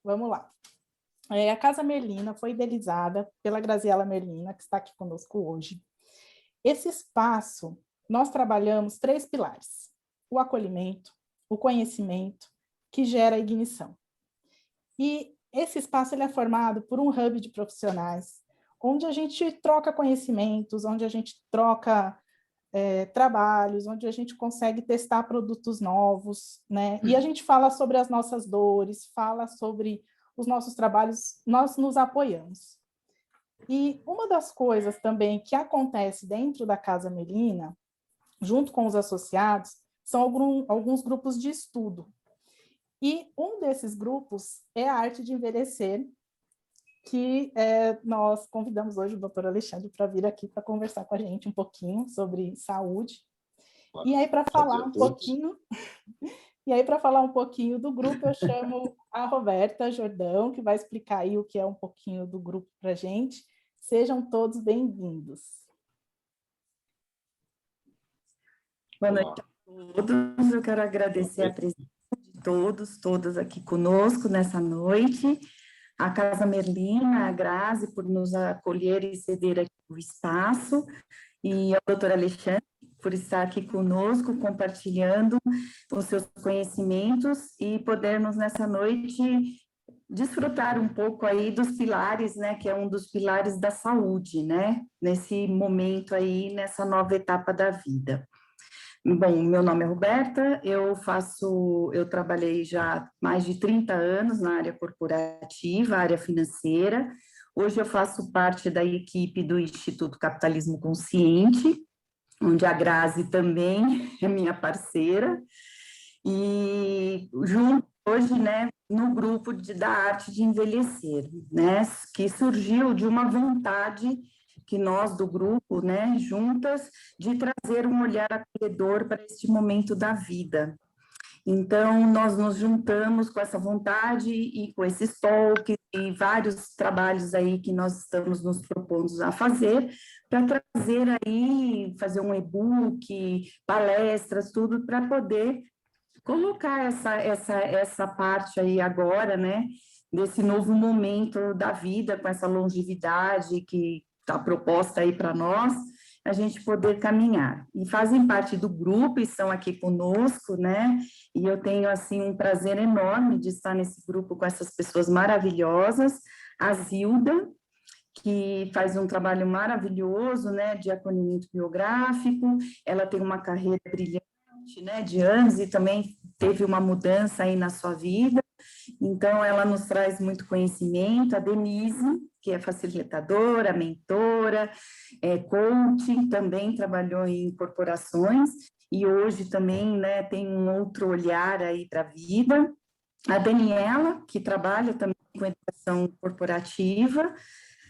Vamos lá. A Casa Merlina foi idealizada pela Graziela Merlina, que está aqui conosco hoje. Esse espaço, nós trabalhamos 3 pilares: o acolhimento, o conhecimento, que gera a ignição. E esse espaço ele é formado por um hub de profissionais, onde a gente troca conhecimentos, onde a gente troca trabalhos, onde a gente consegue testar produtos novos, né? E a gente fala sobre as nossas dores, fala sobre os nossos trabalhos, nós nos apoiamos. E uma das coisas também que acontece dentro da Casa Merlina, junto com os associados, são alguns grupos de estudo. E um desses grupos é a Arte de Envelhecer, que nós convidamos hoje o doutor Alexandre para vir aqui para conversar com a gente um pouquinho sobre saúde. E aí, para falar um pouquinho... E aí, para falar um pouquinho do grupo, eu chamo a Roberta Jordão, que vai explicar aí o que é um pouquinho do grupo para a gente. Sejam todos bem-vindos. Boa noite a todos. Eu quero agradecer a presença de todas aqui conosco nessa noite. A Casa Merlina, a Grazi, por nos acolher e ceder aqui o espaço, e ao doutor Alexandre, por estar aqui conosco, compartilhando os seus conhecimentos e podermos, nessa noite, desfrutar um pouco aí dos pilares, né, que é um dos pilares da saúde, né, nesse momento aí, nessa nova etapa da vida. Bom, meu nome é Roberta, eu trabalhei já há mais de 30 anos na área corporativa, área financeira. Hoje eu faço parte da equipe do Instituto Capitalismo Consciente, onde a Grazi também é minha parceira, e junto hoje, né, no grupo da Arte de Envelhecer, né, que surgiu de uma vontade que nós do grupo, né, juntas, de trazer um olhar acolhedor para este momento da vida. Então, nós nos juntamos com essa vontade e com esses talks e vários trabalhos aí que nós estamos nos propondo a fazer, para trazer aí, fazer um e-book, palestras, tudo, para poder colocar essa parte aí agora, né, desse novo momento da vida, com essa longevidade que está proposta aí para nós, a gente poder caminhar. E fazem parte do grupo e estão aqui conosco, né, e eu tenho, assim, um prazer enorme de estar nesse grupo com essas pessoas maravilhosas, a Zilda, que faz um trabalho maravilhoso, né, de acolhimento biográfico, ela tem uma carreira brilhante, né, de anos, e também teve uma mudança aí na sua vida, então ela nos traz muito conhecimento. A Denise, que é facilitadora, mentora, coaching, também trabalhou em corporações, e hoje também, né, tem um outro olhar aí para a vida. A Daniela, que trabalha também com educação corporativa,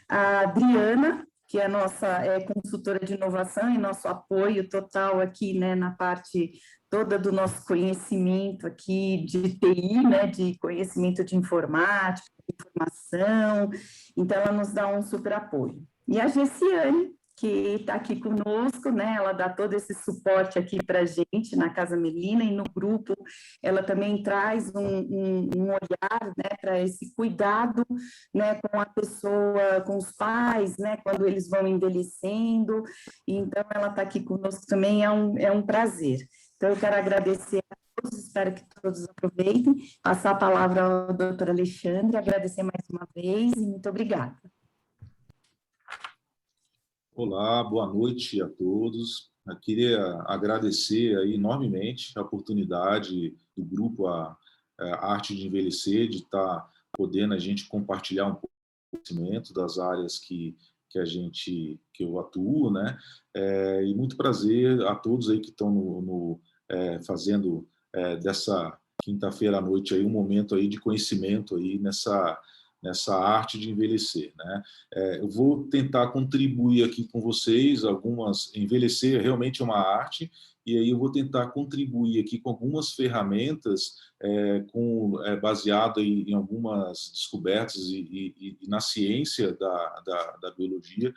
a Adriana, que é a nossa consultora de inovação e nosso apoio total aqui, né, na parte toda do nosso conhecimento aqui de TI, né, de conhecimento de informática, de informação, então ela nos dá um super apoio. E a Gessiane, que está aqui conosco, né, ela dá todo esse suporte aqui para a gente na Casa Merlina, e no grupo ela também traz um olhar, né, para esse cuidado, né, com a pessoa, com os pais, né, quando eles vão envelhecendo, então ela está aqui conosco também, é um prazer. Então eu quero agradecer a todos, espero que todos aproveitem, passar a palavra ao doutor Alexandre, agradecer mais uma vez e muito obrigada. Olá, boa noite a todos. Eu queria agradecer aí enormemente a oportunidade do grupo a Arte de Envelhecer, de estar podendo a gente compartilhar um pouco do conhecimento das áreas que eu atuo, né? E muito prazer a todos aí que estão fazendo dessa quinta-feira à noite aí um momento aí de conhecimento aí nessa arte de envelhecer, né? Eu vou tentar contribuir aqui com vocês envelhecer realmente é uma arte, e aí eu vou tentar contribuir aqui com algumas ferramentas baseado em algumas descobertas e na ciência da biologia,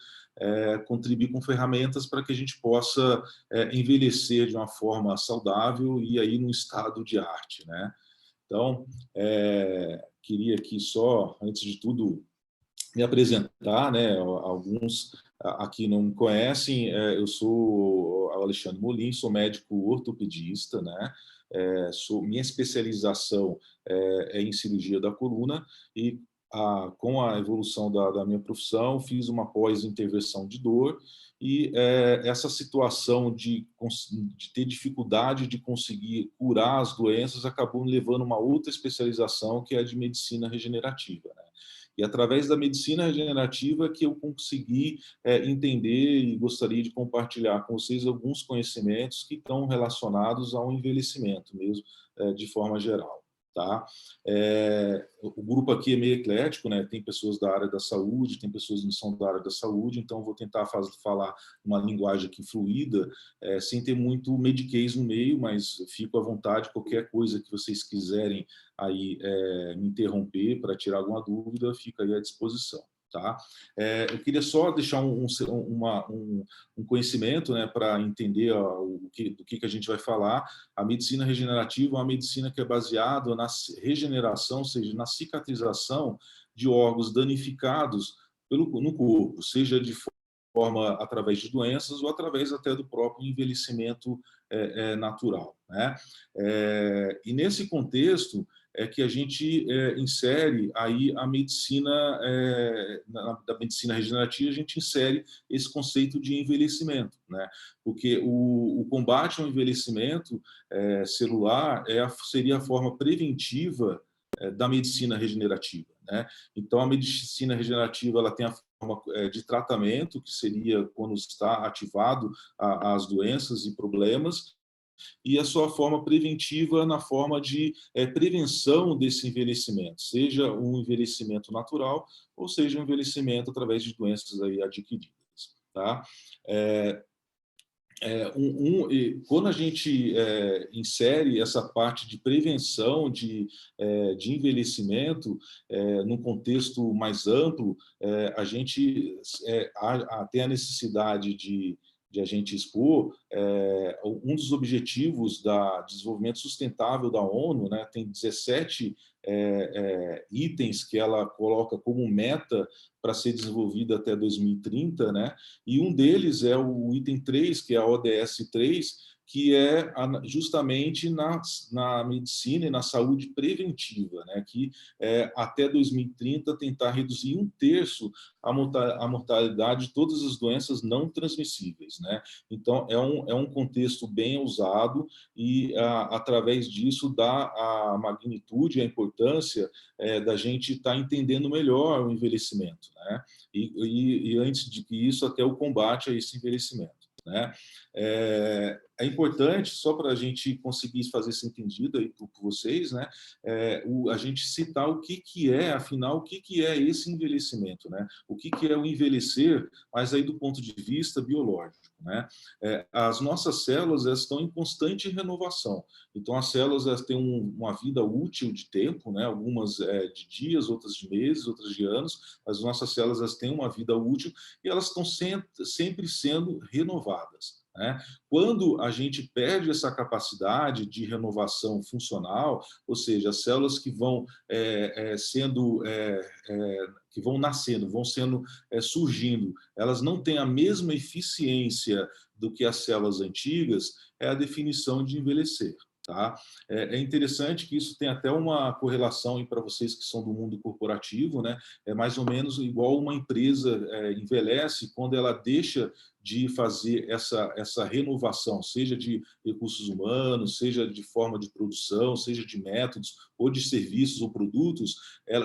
contribuir com ferramentas para que a gente possa envelhecer de uma forma saudável e aí num estado de arte, né? Então, queria aqui só, antes de tudo, me apresentar, né? Alguns aqui não me conhecem. Eu sou Alexandre Molim, sou médico ortopedista, né? Minha especialização é em cirurgia da coluna e com a evolução da minha profissão fiz uma pós-intervenção de dor e essa situação de ter dificuldade de conseguir curar as doenças acabou me levando a uma outra especialização que é a de medicina regenerativa, né? E através da medicina regenerativa que eu consegui entender e gostaria de compartilhar com vocês alguns conhecimentos que estão relacionados ao envelhecimento mesmo, de forma geral. Tá? O grupo aqui é meio eclético, né? Tem pessoas da área da saúde, tem pessoas que não são da área da saúde, então vou tentar falar uma linguagem aqui fluida, sem ter muito mediquês no meio, mas fico à vontade, qualquer coisa que vocês quiserem aí me interromper para tirar alguma dúvida, fica aí à disposição. Tá? Eu queria só deixar um conhecimento, né, para entender do que a gente vai falar. A medicina regenerativa é uma medicina que é baseada na regeneração, ou seja, na cicatrização de órgãos danificados no corpo, seja de forma através de doenças ou através até do próprio envelhecimento natural, né? E nesse contexto é que a gente insere aí a medicina, da medicina regenerativa, a gente insere esse conceito de envelhecimento, né? Porque o combate ao envelhecimento celular seria a forma preventiva da medicina regenerativa, né? Então, a medicina regenerativa ela tem a forma de tratamento, que seria quando está ativado as doenças e problemas, e a sua forma preventiva na forma de prevenção desse envelhecimento, seja um envelhecimento natural ou seja um envelhecimento através de doenças aí adquiridas. Tá? Quando a gente insere essa parte de prevenção de envelhecimento num contexto mais amplo, a gente tem a necessidade de a gente expor um dos objetivos da desenvolvimento sustentável da ONU, né, tem 17 itens que ela coloca como meta para ser desenvolvida até 2030, né? E um deles é o item 3, que é a ODS 3, que é justamente na medicina e na saúde preventiva, né? Que até 2030 tentar reduzir 1/3 a mortalidade de todas as doenças não transmissíveis, né? Então, é um contexto bem usado e, através disso, dá a magnitude, a importância da gente estar entendendo melhor o envelhecimento, né? E antes de que isso, até o combate a esse envelhecimento, né? É importante, só para a gente conseguir fazer isso entendido aí por vocês, né? A gente citar o que é, afinal, o que é esse envelhecimento, né? O que é o envelhecer, mas aí do ponto de vista biológico, né? As nossas células estão em constante renovação. Então, as células têm uma vida útil de tempo, né? Algumas de dias, outras de meses, outras de anos. As nossas células têm uma vida útil e elas estão sempre sendo renovadas, né? Quando a gente perde essa capacidade de renovação funcional, ou seja, as células que vão que vão nascendo, vão sendo surgindo, elas não têm a mesma eficiência do que as células antigas, é a definição de envelhecer. Tá? É interessante que isso tem até uma correlação para vocês que são do mundo corporativo, né? É mais ou menos igual uma empresa envelhece quando ela deixa de fazer essa renovação, seja de recursos humanos, seja de forma de produção, seja de métodos, ou de serviços ou produtos,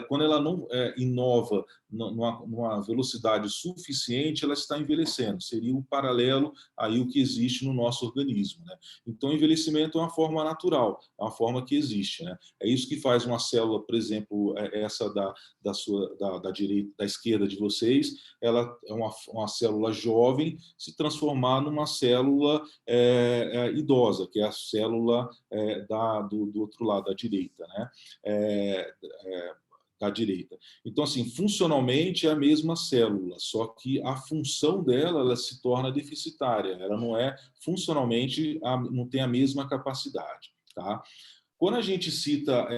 quando ela não inova numa velocidade suficiente, ela está envelhecendo. Seria um paralelo aí o que existe no nosso organismo, né? Então, o envelhecimento é uma forma natural, é uma forma que existe, né? É isso que faz uma célula, por exemplo, essa da direita, da esquerda de vocês, ela é uma célula jovem se transformar numa célula idosa, que é a célula do outro lado, da direita, né? Da direita. Então, assim, funcionalmente é a mesma célula, só que a função dela ela se torna deficitária, ela não funcionalmente, não tem a mesma capacidade, tá? Quando a gente cita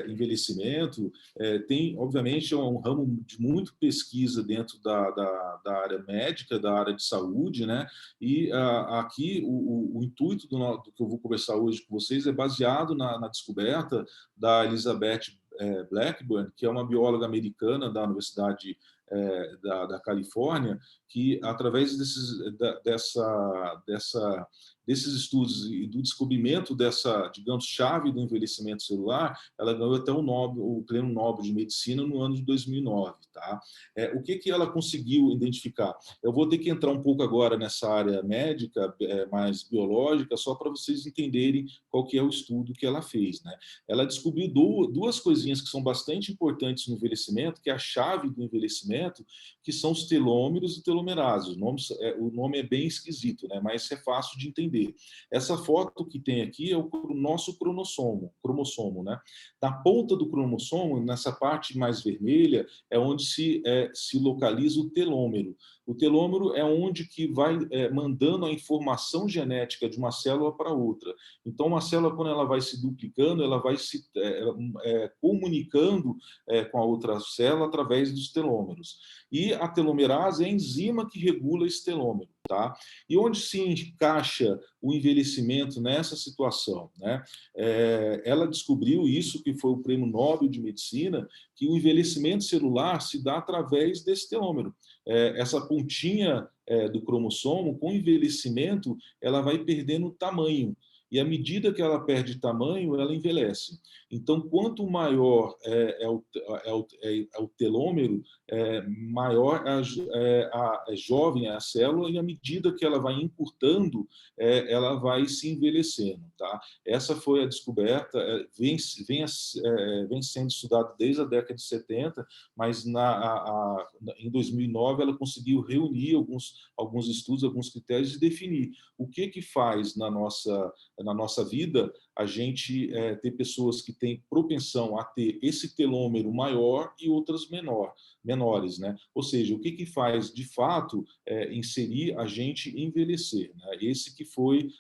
envelhecimento, tem, obviamente, um ramo de muito pesquisa dentro da área médica, da área de saúde, né? E aqui o intuito do que eu vou conversar hoje com vocês é baseado na descoberta da Elizabeth Blackburn, que é uma bióloga americana da Universidade da Califórnia, que, através desses estudos e do descobrimento dessa, digamos, chave do envelhecimento celular, ela ganhou até o Prêmio Nobel de Medicina no ano de 2009. Tá? O que ela conseguiu identificar? Eu vou ter que entrar um pouco agora nessa área médica, mais biológica, só para vocês entenderem qual que é o estudo que ela fez. Né? Ela descobriu duas coisinhas que são bastante importantes no envelhecimento, que é a chave do envelhecimento, que são os telômeros e telomerases. O nome é bem esquisito, né? Mas é fácil de entender. Essa foto que tem aqui é o nosso cromossomo, né? Na ponta do cromossomo, nessa parte mais vermelha, é onde se localiza o telômero. O telômero é onde que vai mandando a informação genética de uma célula para outra. Então, uma célula, quando ela vai se duplicando, ela vai se comunicando com a outra célula através dos telômeros. E a telomerase é a enzima que regula esse telômero. Tá? E onde se encaixa o envelhecimento nessa situação? Né? Ela descobriu isso, que foi o Prêmio Nobel de Medicina, que o envelhecimento celular se dá através desse telômero. Essa pontinha do cromossomo, com o envelhecimento, ela vai perdendo tamanho. E à medida que ela perde tamanho, ela envelhece. Então, quanto maior é o telômero, maior é jovem a célula, e à medida que ela vai encurtando, ela vai se envelhecendo. Tá? Essa foi a descoberta, vem sendo estudada desde a década de 70, mas em 2009 ela conseguiu reunir alguns estudos, alguns critérios e definir o que faz na nossa vida a gente ter pessoas que têm propensão a ter esse telômero maior e outras menores, né? Ou seja, o que faz, de fato, inserir a gente envelhecer, né? Esse que foi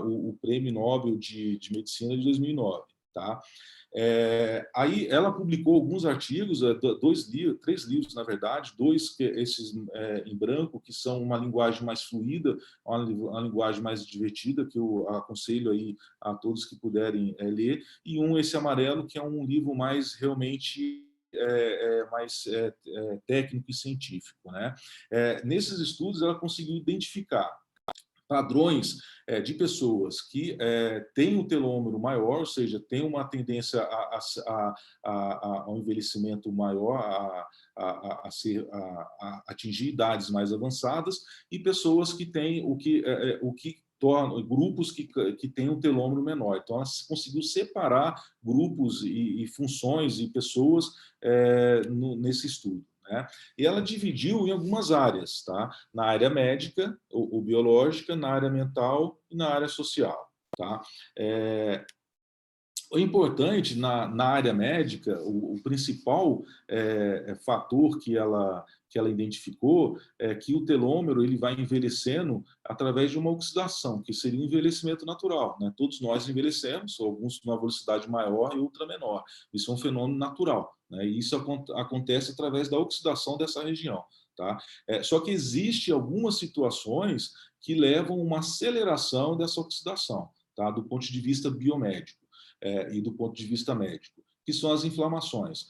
o Prêmio Nobel de Medicina de 2009, tá? Aí ela publicou alguns artigos, três livros, na verdade, esses em branco, que são uma linguagem mais fluida, uma linguagem mais divertida, que eu aconselho aí a todos que puderem ler, e esse amarelo, que é um livro mais realmente mais técnico e científico. Né? Nesses estudos, ela conseguiu identificar padrões de pessoas que têm um telômero maior, ou seja, têm uma tendência ao envelhecimento maior, a atingir idades mais avançadas, e pessoas que têm o que torna grupos que têm um telômero menor. Então, ela conseguiu separar grupos e funções e pessoas nesse estudo. Né? E ela dividiu em algumas áreas, tá? Na área médica, ou biológica, na área mental e na área social. Tá? O importante na área médica, o principal fator que ela identificou é que o telômero ele vai envelhecendo através de uma oxidação, que seria um envelhecimento natural. Né? Todos nós envelhecemos, alguns numa velocidade maior e outra menor. Isso é um fenômeno natural. Né? E isso acontece através da oxidação dessa região. Tá? Só que existe algumas situações que levam a uma aceleração dessa oxidação, tá? Do ponto de vista biomédico. E do ponto de vista médico, que são as inflamações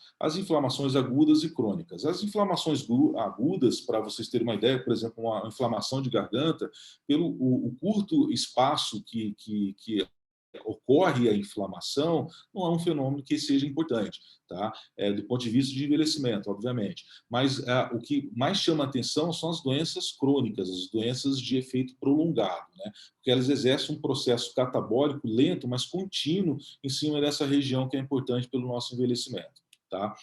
agudas e crônicas. As inflamações agudas, para vocês terem uma ideia, por exemplo, uma inflamação de garganta, pelo o curto espaço que ocorre a inflamação, não é um fenômeno que seja importante, tá? Do ponto de vista de envelhecimento, obviamente. Mas o que mais chama atenção são as doenças crônicas, as doenças de efeito prolongado, né? Porque elas exercem um processo catabólico lento, mas contínuo em cima dessa região que é importante pelo nosso envelhecimento, tá?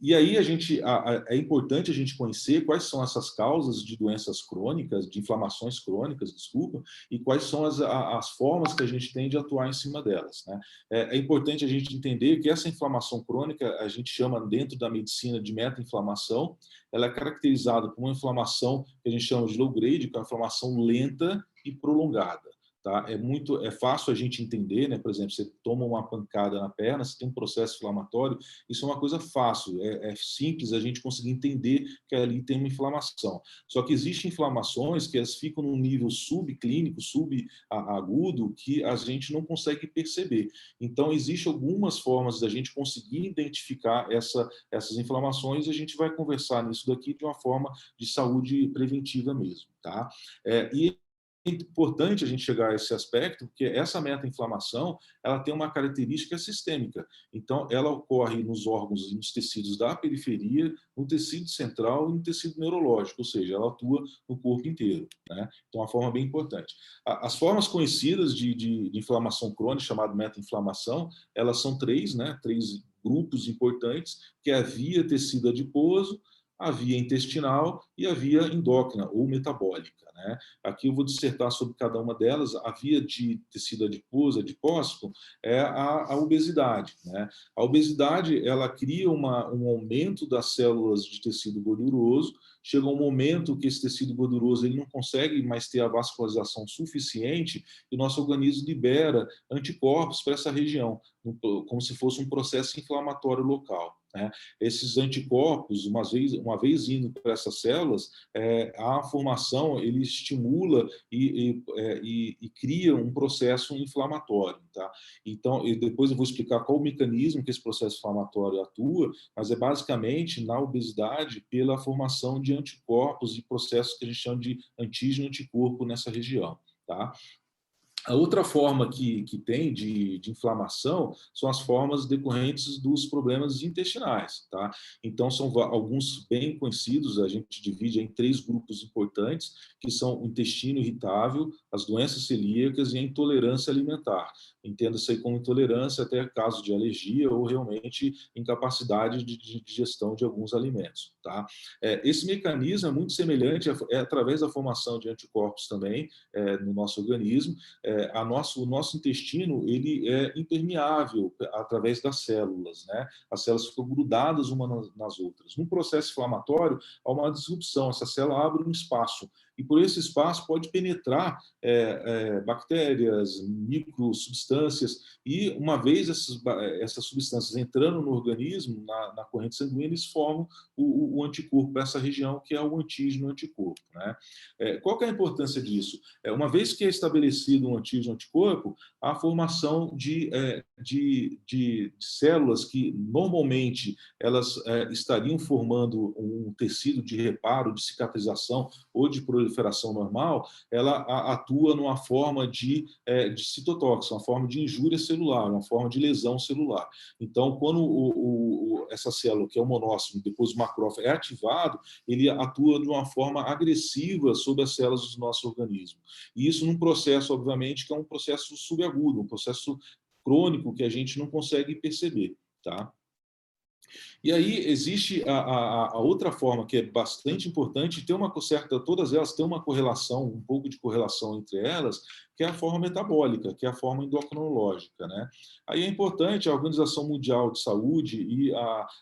E aí é importante a gente conhecer quais são essas causas de doenças crônicas, de inflamações crônicas, desculpa, e quais são as formas que a gente tem de atuar em cima delas. Né? É importante a gente entender que essa inflamação crônica a gente chama dentro da medicina de meta-inflamação. Ela é caracterizada por uma inflamação que a gente chama de low grade, que é uma inflamação lenta e prolongada. Tá? É fácil a gente entender, né? Por exemplo, você toma uma pancada na perna, você tem um processo inflamatório, isso é uma coisa fácil, é simples a gente conseguir entender que ali tem uma inflamação. Só que existem inflamações que elas ficam num nível subclínico, subagudo, que a gente não consegue perceber. Então, existem algumas formas da gente conseguir identificar essas inflamações, e a gente vai conversar nisso daqui de uma forma de saúde preventiva mesmo, tá? E é importante a gente chegar a esse aspecto, porque essa meta-inflamação, ela tem uma característica sistêmica. Então, ela ocorre nos órgãos e nos tecidos da periferia, no tecido central e no tecido neurológico, ou seja, ela atua no corpo inteiro, né? Então, é uma forma bem importante. As formas conhecidas de inflamação crônica, chamada meta-inflamação, elas são três, né? Três grupos importantes, que é a via tecido adiposo, a via intestinal e a via endócrina ou metabólica, né? Aqui eu vou dissertar sobre cada uma delas. A via de tecido adiposo, adipócito, é a obesidade, né? A obesidade, ela cria um aumento das células de tecido gorduroso. Chega um momento que esse tecido gorduroso ele não consegue mais ter a vascularização suficiente e o nosso organismo libera anticorpos para essa região, como se fosse um processo inflamatório local, né? Esses anticorpos, uma vez indo para essas células, a formação ele estimula e cria um processo inflamatório, tá? Então, depois eu vou explicar qual o mecanismo que esse processo inflamatório atua, mas é basicamente na obesidade pela formação de anticorpos e processos que a gente chama de antígeno-anticorpo nessa região, tá? A outra forma que tem de inflamação são as formas decorrentes dos problemas intestinais, tá? Então, são alguns bem conhecidos, a gente divide em três grupos importantes, que são o intestino irritável, as doenças celíacas e a intolerância alimentar. Entenda-se aí como intolerância até caso de alergia ou realmente incapacidade de digestão de alguns alimentos, tá? Esse mecanismo é muito semelhante, através da formação de anticorpos também no nosso organismo. O nosso intestino ele é impermeável através das células, né? As células ficam grudadas umas nas outras. No processo inflamatório, há uma disrupção, essa célula abre um espaço, e por esse espaço pode penetrar bactérias, microsubstâncias, e uma vez essas substâncias entrando no organismo, na corrente sanguínea, eles formam o anticorpo para essa região, que é o antígeno-anticorpo, né? Qual que é a importância disso? Uma vez que é estabelecido um antígeno-anticorpo, a formação de células que normalmente elas estariam formando um tecido de reparo, de cicatrização ou de proliferação normal, ela atua numa forma de citotóxico, uma forma de injúria celular, uma forma de lesão celular. Então, quando essa célula, que é o monócito, depois o macrófago, é ativado, ele atua de uma forma agressiva sobre as células do nosso organismo. E isso num processo, obviamente, que é um processo subagudo, um processo crônico que a gente não consegue perceber, tá? E aí existe a outra forma que é bastante importante, tem uma certa, todas elas têm uma correlação, um pouco de correlação entre elas, que é a forma metabólica, que é a forma endocrinológica, né? Aí é importante, a Organização Mundial de Saúde,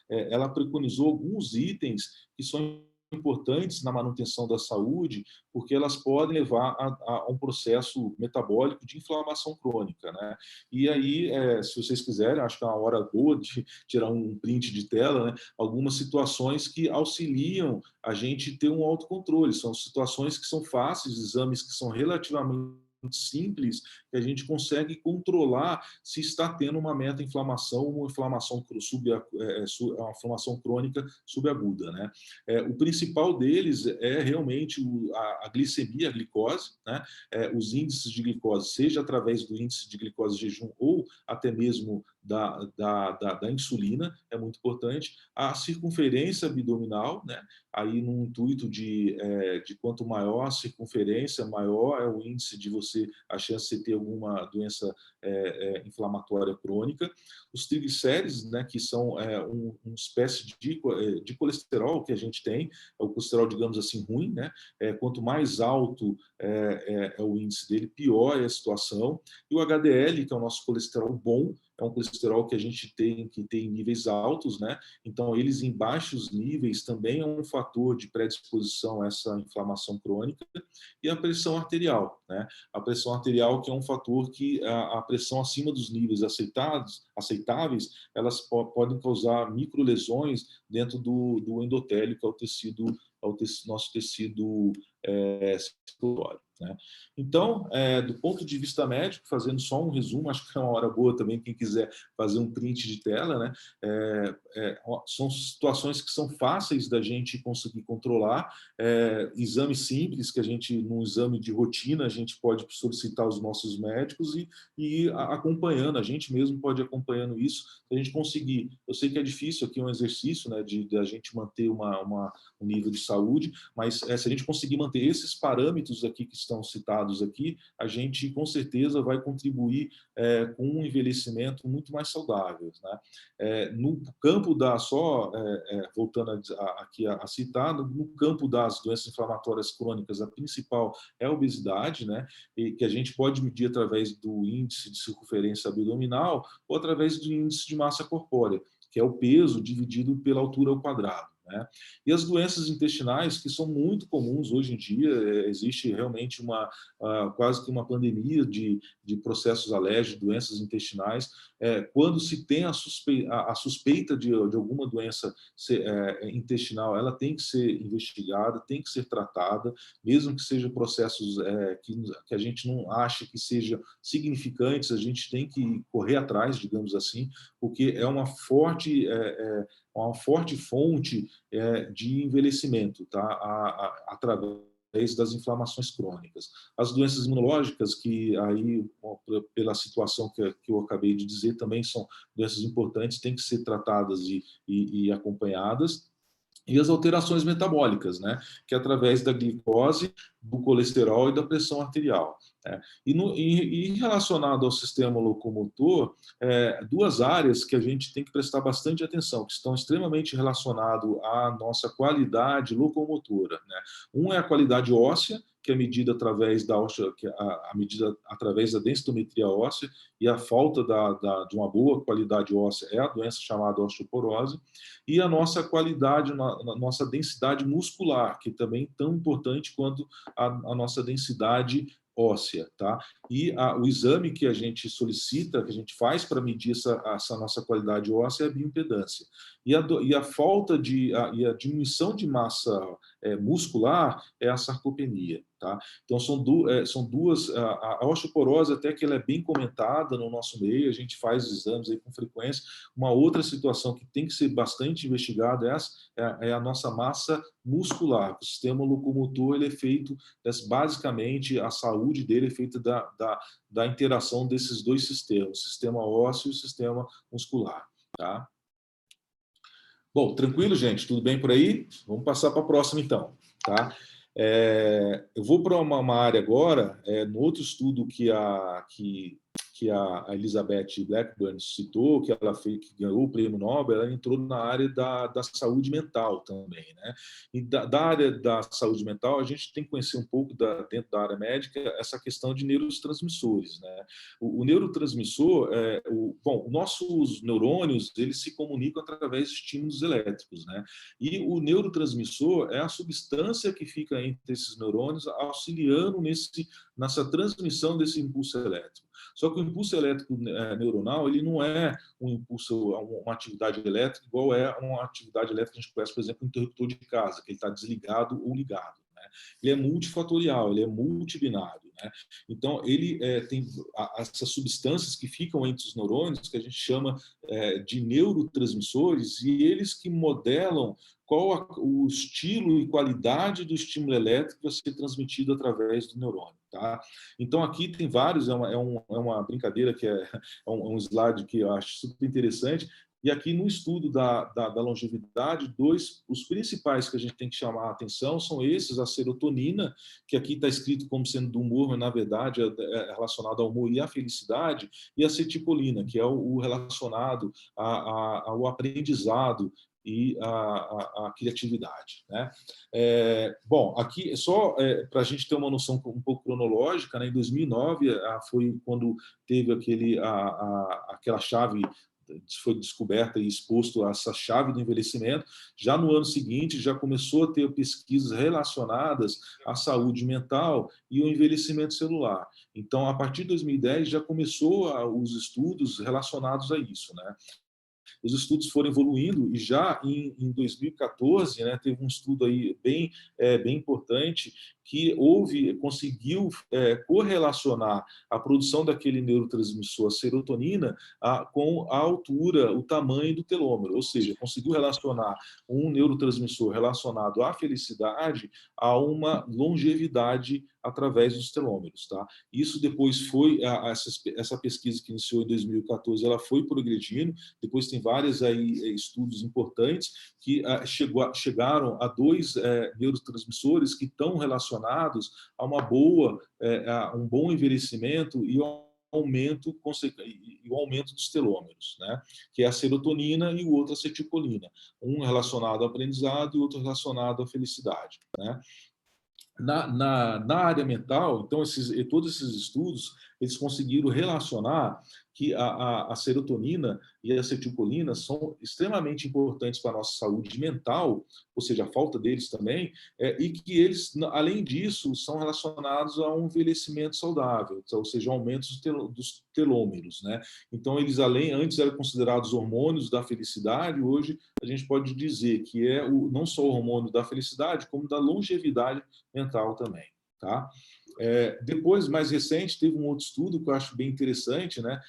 ela preconizou alguns itens que são importantes na manutenção da saúde, porque elas podem levar a um processo metabólico de inflamação crônica, né? E aí, se vocês quiserem, acho que é uma hora boa de tirar um print de tela, né? Algumas situações que auxiliam a gente ter um autocontrole. São situações que são fáceis, exames que são relativamente simples, que a gente consegue controlar se está tendo uma meta-inflamação ou uma inflamação crônica subaguda, né? O principal deles é realmente a glicemia, a glicose, né? Os índices de glicose, seja através do índice de glicose jejum ou até mesmo da insulina, é muito importante. A circunferência abdominal, né? Aí no intuito de quanto maior a circunferência, maior é o índice de a chance de ter alguma doença inflamatória crônica. Os triglicérides, né, que são uma espécie de colesterol que a gente tem, é o colesterol, digamos assim, ruim, né? Quanto mais alto é o índice dele, pior é a situação. E o HDL, que é o nosso colesterol bom, é um colesterol que a gente tem que ter em níveis altos, né? Então, eles em baixos níveis também é um fator de predisposição a essa inflamação crônica, e a pressão arterial, né? A pressão arterial, que é um fator que a pressão acima dos níveis aceitáveis, elas podem causar microlesões dentro do endotélio, que é o nosso tecido circulatório, né? Então, do ponto de vista médico, fazendo só um resumo, acho que é uma hora boa também, quem quiser fazer um print de tela, né? São situações que são fáceis da gente conseguir controlar, exames simples que a gente, num exame de rotina, a gente pode solicitar aos nossos médicos e ir acompanhando, a gente mesmo pode ir acompanhando isso, se a gente conseguir. Eu sei que é difícil aqui, um exercício, né, de a gente manter um nível de saúde, mas se a gente conseguir manter esses parâmetros aqui que estão citados aqui, a gente com certeza vai contribuir com um envelhecimento muito mais saudável, né? No campo voltando aqui a citar, no campo das doenças inflamatórias crônicas, a principal é a obesidade, né? E que a gente pode medir através do índice de circunferência abdominal ou através do índice de massa corpórea, que é o peso dividido pela altura ao quadrado, né? E as doenças intestinais, que são muito comuns hoje em dia, existe realmente quase que uma pandemia de processos alérgicos, doenças intestinais. Quando se tem a suspeita de alguma doença intestinal, ela tem que ser investigada, tem que ser tratada, mesmo que sejam processos que a gente não acha que sejam significantes, a gente tem que correr atrás, digamos assim, porque é uma forte fonte de envelhecimento, tá? Através das inflamações crônicas. As doenças imunológicas, que aí, pela situação que eu acabei de dizer, também são doenças importantes, têm que ser tratadas e acompanhadas. E as alterações metabólicas, né? Que é através da glicose, do colesterol e da pressão arterial, né? E relacionado ao sistema locomotor, duas áreas que a gente tem que prestar bastante atenção, que estão extremamente relacionadas à nossa qualidade locomotora, né? Um é a qualidade óssea, que é medida através através da densitometria óssea, e a falta de uma boa qualidade óssea é a doença chamada osteoporose, e a nossa qualidade, a nossa densidade muscular, que também é tão importante quanto a nossa densidade óssea, tá? E o exame que a gente solicita, que a gente faz para medir essa nossa qualidade óssea é a bioimpedância. E a diminuição de massa muscular é a sarcopenia, tá? Então, são duas... A osteoporose, até que ela é bem comentada no nosso meio, a gente faz exames aí com frequência. Uma outra situação que tem que ser bastante investigada é a nossa massa muscular. O sistema locomotor, ele é feito, basicamente, a saúde dele é feita da interação desses dois sistemas, o sistema ósseo e o sistema muscular, tá? Bom, tranquilo, gente? Tudo bem por aí? Vamos passar para a próxima, então, tá? Eu vou para uma área agora, no outro estudo que a Elizabeth Blackburn citou, que ela fez, que ganhou o prêmio Nobel, ela entrou na área da saúde mental também, né? E da área da saúde mental, a gente tem que conhecer um pouco, dentro da área médica, essa questão de neurotransmissores, né? O neurotransmissor, nossos neurônios, eles se comunicam através de estímulos elétricos, né? E o neurotransmissor é a substância que fica entre esses neurônios, auxiliando nessa transmissão desse impulso elétrico. Só que o impulso elétrico neuronal, ele não é uma atividade elétrica igual é uma atividade elétrica que a gente conhece, por exemplo, o interruptor de casa, que ele está desligado ou ligado, né? Ele é multifatorial, ele é multibinário, né? Então, ele tem essas substâncias que ficam entre os neurônios, que a gente chama de neurotransmissores, e eles que modelam qual o estilo e qualidade do estímulo elétrico a ser transmitido através do neurônio, tá? Então, aqui tem vários, é uma brincadeira, que é um slide que eu acho super interessante, e aqui no estudo da longevidade, os principais que a gente tem que chamar a atenção são esses: a serotonina, que aqui está escrito como sendo do humor, mas na verdade é relacionado ao humor e à felicidade, e a acetilcolina, que é o relacionado ao aprendizado e a criatividade, né? Bom, aqui só para a gente ter uma noção um pouco cronológica, né? Em 2009 foi quando teve aquela chave, foi descoberta e exposto a essa chave do envelhecimento. Já no ano seguinte, já começou a ter pesquisas relacionadas à saúde mental e o envelhecimento celular. Então, a partir de 2010, já começou os estudos relacionados a isso, né? Os estudos foram evoluindo e já em 2014, né, teve um estudo aí bem importante que conseguiu correlacionar a produção daquele neurotransmissor, a serotonina, com a altura, o tamanho do telômero, ou seja, conseguiu relacionar um neurotransmissor relacionado à felicidade a uma longevidade através dos telômeros, tá? Isso depois foi essa pesquisa que iniciou em 2014, ela foi progredindo. Depois tem vários estudos importantes que chegaram a 2 neurotransmissores que estão relacionados a um bom envelhecimento e o aumento dos telômeros, né? Que é a serotonina e o outro a acetilcolina, um relacionado ao aprendizado e outro relacionado à felicidade, né? Na área mental, então, todos esses estudos, eles conseguiram relacionar que a serotonina e a acetilcolina são extremamente importantes para a nossa saúde mental, ou seja, a falta deles também, e que eles, além disso, são relacionados a um envelhecimento saudável, ou seja, aumento dos telômeros, né? Então, eles, antes eram considerados hormônios da felicidade, hoje a gente pode dizer que não só o hormônio da felicidade, como da longevidade mental também, tá? Depois, mais recente, teve um outro estudo que eu acho bem interessante, né?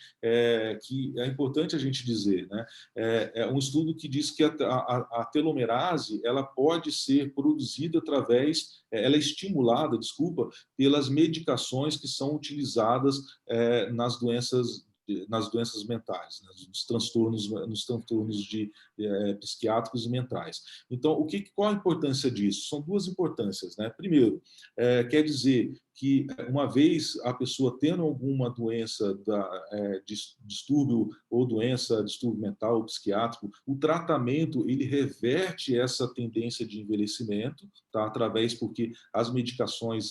Que é importante a gente dizer, né? É um estudo que diz que a telomerase ela pode ser produzida ela é estimulada, pelas medicações que são utilizadas nas doenças mentais, né, nos transtornos psiquiátricos e mentais. Então, qual a importância disso? São 2 importâncias, né? Primeiro, quer dizer que, uma vez a pessoa tendo alguma doença distúrbio mental ou psiquiátrico, o tratamento ele reverte essa tendência de envelhecimento, tá? Porque as medicações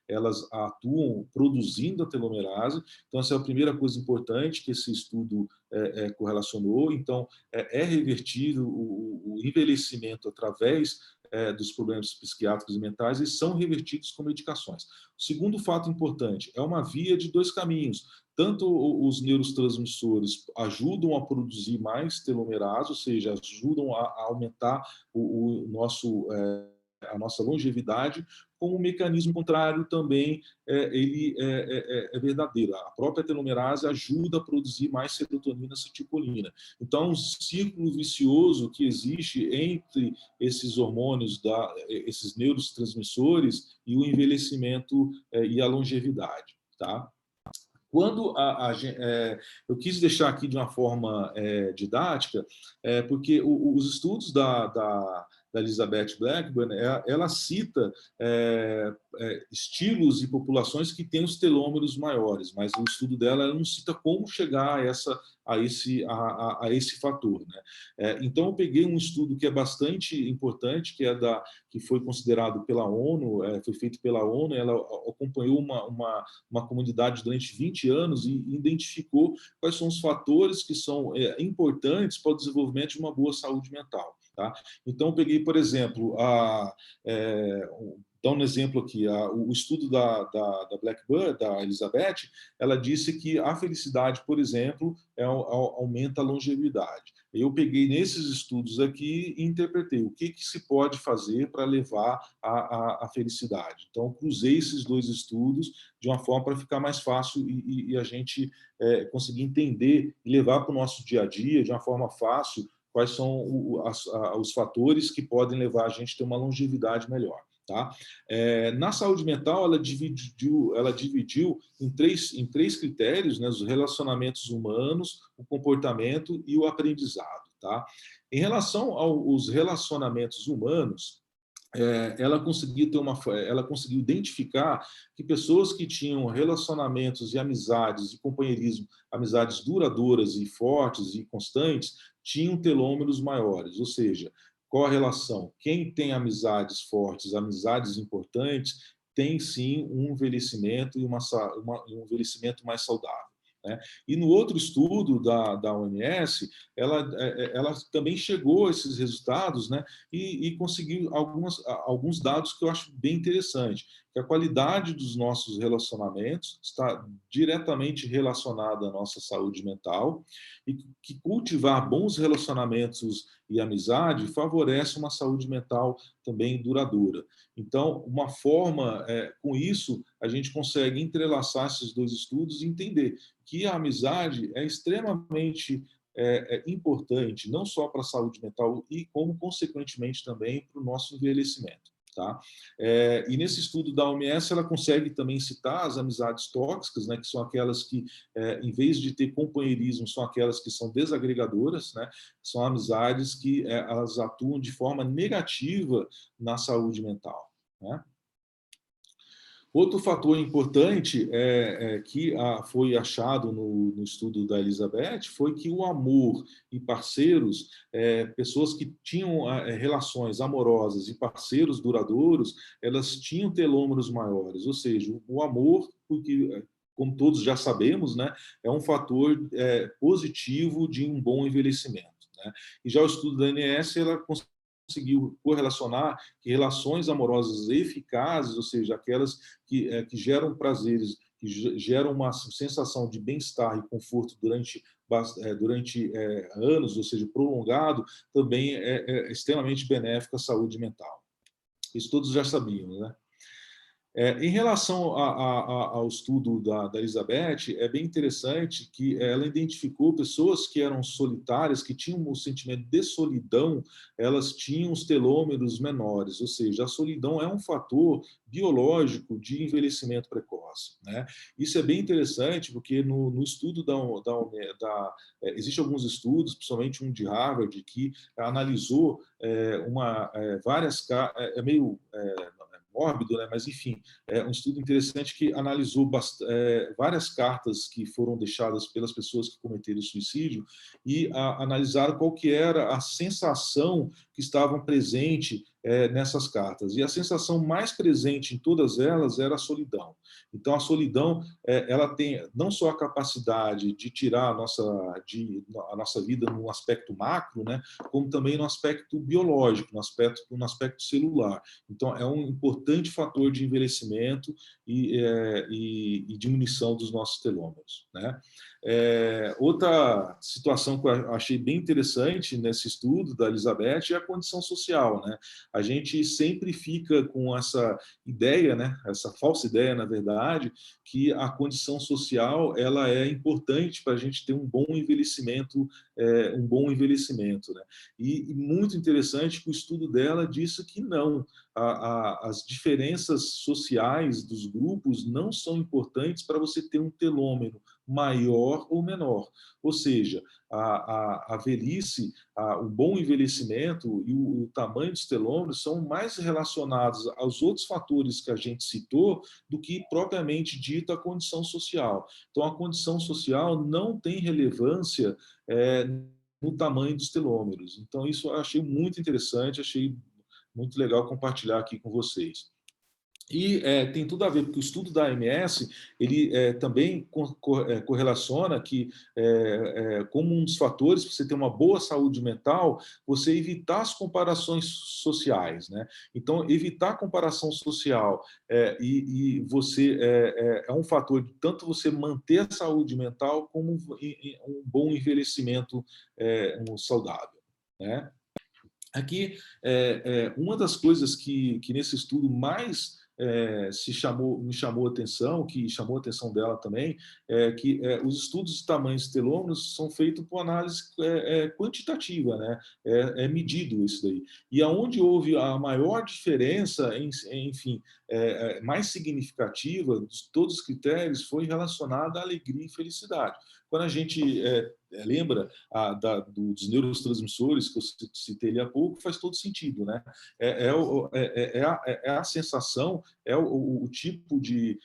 elas atuam produzindo a telomerase. Então, essa é a primeira coisa importante que esse estudo correlacionou. Então, é revertido o envelhecimento através dos problemas psiquiátricos e mentais e são revertidos com medicações. O segundo fato importante, é uma via de 2 caminhos. Tanto os neurotransmissores ajudam a produzir mais telomerase, ou seja, ajudam a aumentar a nossa longevidade, como um mecanismo contrário também ele é verdadeiro. A própria telomerase ajuda a produzir mais serotonina e acetilcolina. Então, um círculo vicioso que existe entre esses hormônios, esses neurotransmissores e o envelhecimento e a longevidade, tá? Quando eu quis deixar aqui de uma forma didática, porque os estudos da Elizabeth Blackburn, ela cita estilos e populações que têm os telômeros maiores, mas o estudo dela ela não cita como chegar a esse fator, né? Então, eu peguei um estudo que é bastante importante, que foi considerado pela ONU, foi feito pela ONU, ela acompanhou uma comunidade durante 20 anos e identificou quais são os fatores que são importantes para o desenvolvimento de uma boa saúde mental. Tá? Então, eu peguei, por exemplo, dá um exemplo aqui, o estudo da Blackburn, da Elizabeth, ela disse que a felicidade, por exemplo, aumenta a longevidade. Eu peguei nesses estudos aqui e interpretei o que se pode fazer para levar à felicidade. Então, cruzei esses 2 estudos de uma forma para ficar mais fácil e a gente conseguir entender e levar para o nosso dia a dia de uma forma fácil quais são os fatores que podem levar a gente a ter uma longevidade melhor. Tá? Na saúde mental, ela dividiu em três critérios, né? Os relacionamentos humanos, o comportamento e o aprendizado. Tá? Em relação aos relacionamentos humanos, ela conseguiu identificar que pessoas que tinham relacionamentos e amizades e companheirismo, amizades duradouras e fortes e constantes, tinham telômeros maiores, ou seja, qual a relação? Quem tem amizades fortes, amizades importantes, tem sim um envelhecimento e um envelhecimento mais saudável, né? E no outro estudo da OMS, ela também chegou a esses resultados, né? E conseguiu alguns dados que eu acho bem interessante, que a qualidade dos nossos relacionamentos está diretamente relacionada à nossa saúde mental e que cultivar bons relacionamentos e amizade favorece uma saúde mental também duradoura. Então, uma forma, com isso, a gente consegue entrelaçar esses dois estudos e entender que a amizade é extremamente importante, não só para a saúde mental, e como, consequentemente, também para o nosso envelhecimento. Tá? E nesse estudo da OMS, ela consegue também citar as amizades tóxicas, né, que são aquelas que, em vez de ter companheirismo, são aquelas que são desagregadoras, né? São amizades que elas atuam de forma negativa na saúde mental, né? Outro fator importante que foi achado no estudo da Elizabeth foi que o amor e parceiros, pessoas que tinham relações amorosas e parceiros duradouros, elas tinham telômeros maiores, ou seja, o amor, porque, como todos já sabemos, né, é um fator positivo de um bom envelhecimento, né? E já o estudo da ANS, ela conseguiu correlacionar que relações amorosas eficazes, ou seja, aquelas que geram prazeres, que geram uma sensação de bem-estar e conforto durante anos, ou seja, prolongado, também é extremamente benéfico à saúde mental. Isso todos já sabiam, né? Em relação ao estudo da Elizabeth, é bem interessante que ela identificou pessoas que eram solitárias, que tinham um sentimento de solidão, elas tinham os telômeros menores, ou seja, a solidão é um fator biológico de envelhecimento precoce, né? Isso é bem interessante porque no estudo existem alguns estudos, principalmente um de Harvard, que analisou várias... É meio mórbido, né? Mas, enfim, é um estudo interessante que analisou várias cartas que foram deixadas pelas pessoas que cometeram suicídio e analisaram qual que era a sensação que estavam presente nessas cartas. E a sensação mais presente em todas elas era a solidão. Então, a solidão, ela tem não só a capacidade de tirar a nossa vida no aspecto macro, né, como também no aspecto biológico, no aspecto celular. Então, é um importante fator de envelhecimento e diminuição dos nossos telômeros, né? Outra situação que eu achei bem interessante nesse estudo da Elizabeth é a condição social, né? A gente sempre fica com essa ideia, né? Essa falsa ideia, na verdade, que a condição social ela é importante para a gente ter um bom envelhecimento, né? E muito interessante que o estudo dela disse que não. As diferenças sociais dos grupos não são importantes para você ter um telômero maior ou menor. Ou seja, a velhice, o bom envelhecimento e o tamanho dos telômeros são mais relacionados aos outros fatores que a gente citou do que propriamente dito a condição social. Então, a condição social não tem relevância no tamanho dos telômeros. Então, isso eu achei muito interessante, achei muito legal compartilhar aqui com vocês. E tem tudo a ver, porque o estudo da AMS, ele também correlaciona que, como um dos fatores para você ter uma boa saúde mental, você evitar as comparações sociais, né? Então, evitar a comparação social e você é um fator de tanto você manter a saúde mental como um bom envelhecimento saudável, né? Aqui, uma das coisas que nesse estudo mais me chamou a atenção, que chamou a atenção dela também, é que os estudos de tamanhos de telômeros são feitos por análise quantitativa, né? É medido isso daí. E aonde houve a maior diferença, enfim, mais significativa de todos os critérios foi relacionada à alegria e felicidade. quando a gente lembra dos neurotransmissores que eu citei ali há pouco, faz todo sentido, né? É a sensação, é o tipo de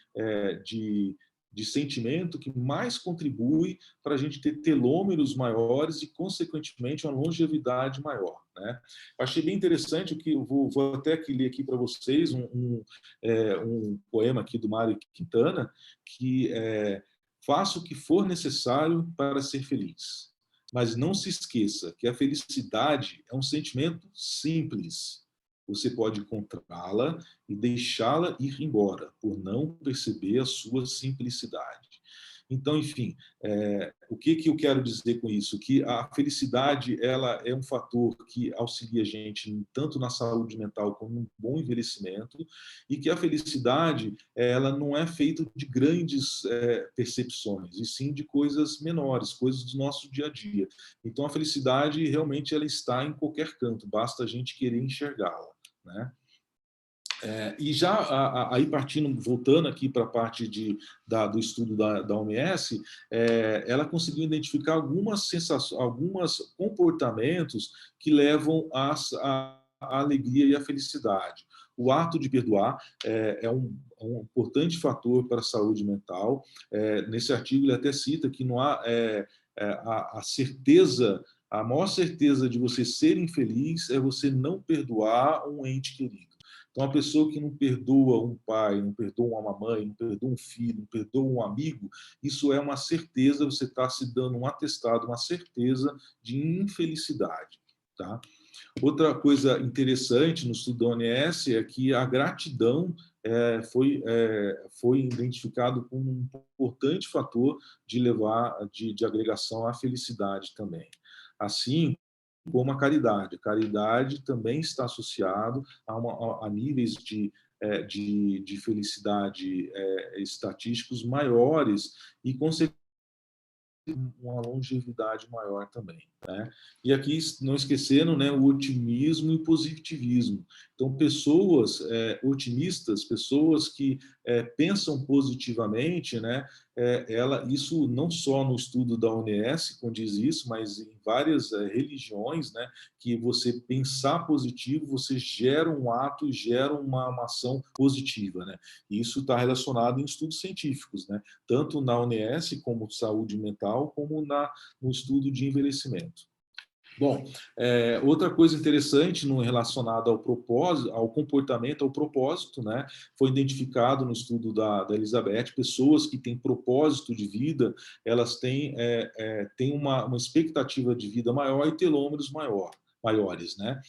sentimento que mais contribui para a gente ter telômeros maiores e, consequentemente, uma longevidade maior, né? Eu achei bem interessante o que eu vou até aqui ler aqui para vocês um poema aqui do Mário Quintana, que faça o que for necessário para ser feliz, mas não se esqueça que a felicidade é um sentimento simples. Você pode encontrá-la e deixá-la ir embora, por não perceber a sua simplicidade. Então, enfim, o que eu quero dizer com isso? Que a felicidade, ela é um fator que auxilia a gente tanto na saúde mental como no bom envelhecimento, e que a felicidade, ela não é feita de grandes percepções, e sim de coisas menores, coisas do nosso dia a dia. Então, a felicidade, realmente, ela está em qualquer canto, basta a gente querer enxergá-la, né? E já aí voltando aqui para a parte do estudo da OMS, ela conseguiu identificar algumas sensações, alguns comportamentos que levam à alegria e à felicidade. O ato de perdoar é um importante fator para a saúde mental. Nesse artigo ele até cita que não há a certeza, a maior certeza de você ser infeliz é você não perdoar um ente querido. Então, a pessoa que não perdoa um pai, não perdoa uma mãe, não perdoa um filho, não perdoa um amigo, isso é uma certeza, você está se dando um atestado, uma certeza de infelicidade, tá? Outra coisa interessante no estudo da OMS é que a gratidão foi identificado como um importante fator de agregação à felicidade também. Assim como a caridade. A caridade também está associado a níveis de felicidade estatísticos maiores e, consequentemente, uma longevidade maior também, né? E aqui, não esquecendo, né, o otimismo e o positivismo. Então, pessoas otimistas, pessoas que pensam positivamente, né, isso não só no estudo da OMS condiz isso, mas em várias religiões, né, que você pensar positivo, você gera um ato, gera uma ação positiva, né? E isso está relacionado em estudos científicos, né? Tanto na OMS como saúde mental, como no estudo de envelhecimento. Bom, outra coisa interessante relacionada ao propósito, ao comportamento, ao propósito, né? Foi identificado no estudo da Elizabeth, pessoas que têm propósito de vida, elas têm uma expectativa de vida maior e telômeros maiores, né?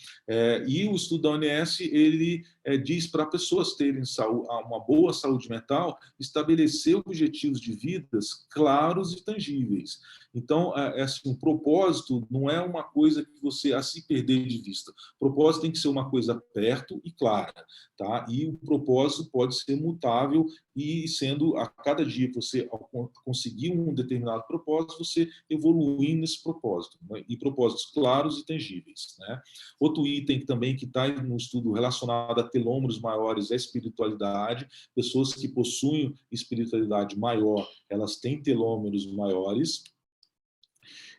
E o estudo da OMS, ele diz para pessoas terem uma boa saúde mental, estabelecer objetivos de vidas claros e tangíveis. Então, assim, o propósito não é uma coisa que você a se perder de vista. O propósito tem que ser uma coisa perto e clara, tá? E o propósito pode ser mutável e sendo a cada dia que você conseguir um determinado propósito, você evoluir nesse propósito, né? E propósitos claros e tangíveis, né? Outro item também que está no estudo relacionado a telômeros maiores é a espiritualidade. Pessoas que possuem espiritualidade maior, elas têm telômeros maiores.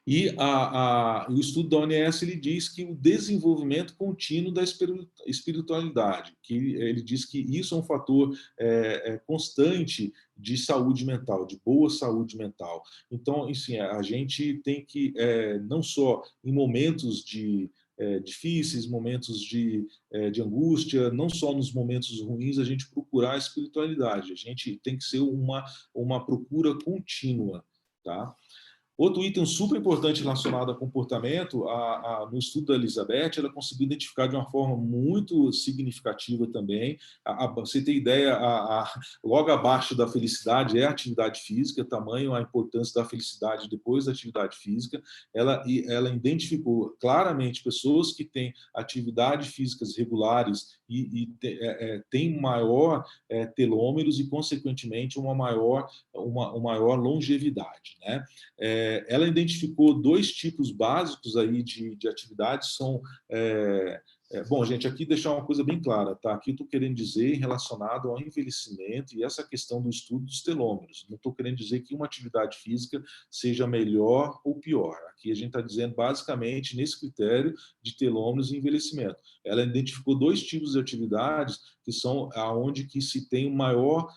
E o estudo da OMS ele diz que o desenvolvimento contínuo da espiritualidade, que ele diz que isso é um fator constante de saúde mental, de boa saúde mental. Então, assim, a gente tem que, não só em momentos difíceis, momentos de angústia, não só nos momentos ruins, a gente procurar a espiritualidade. A gente tem que ser uma procura contínua, tá? Outro item super importante relacionado a comportamento, no estudo da Elizabeth, ela conseguiu identificar de uma forma muito significativa também. Você tem ideia, logo abaixo da felicidade é a atividade física, tamanho a importância da felicidade depois da atividade física. Ela identificou claramente pessoas que têm atividades físicas regulares e têm maior telômeros e, consequentemente, uma maior longevidade, né? Ela identificou 2 tipos básicos aí de atividades, são... bom, gente, aqui deixar uma coisa bem clara, tá? Aqui eu estou querendo dizer relacionado ao envelhecimento e essa questão do estudo dos telômeros. Não estou querendo dizer que uma atividade física seja melhor ou pior. Aqui a gente está dizendo basicamente nesse critério de telômeros e envelhecimento. Ela identificou 2 tipos de atividades que são aonde que se tem maior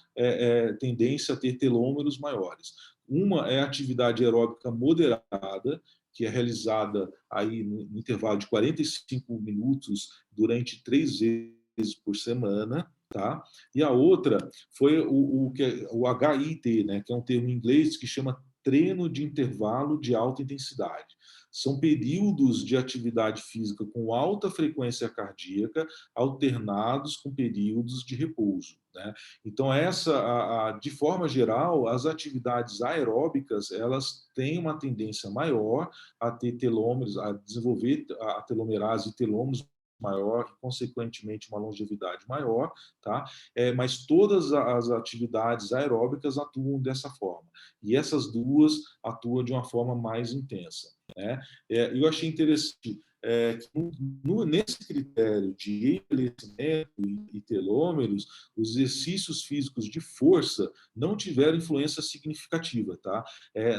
tendência a ter telômeros maiores. Uma é a atividade aeróbica moderada, que é realizada aí no intervalo de 45 minutos durante 3 vezes por semana, tá? E a outra foi o HIIT, né? Que é um termo em inglês que chama treino de intervalo de alta intensidade. São períodos de atividade física com alta frequência cardíaca, alternados com períodos de repouso, né? Então, de forma geral, as atividades aeróbicas, elas têm uma tendência maior a ter telômeros, a desenvolver a telomerase e telômeros maior e, consequentemente, uma longevidade maior, tá? Mas todas as atividades aeróbicas atuam dessa forma. E essas 2 atuam de uma forma mais intensa, né? Eu achei interessante que nesse critério de envelhecimento e telômeros, os exercícios físicos de força não tiveram influência significativa, tá?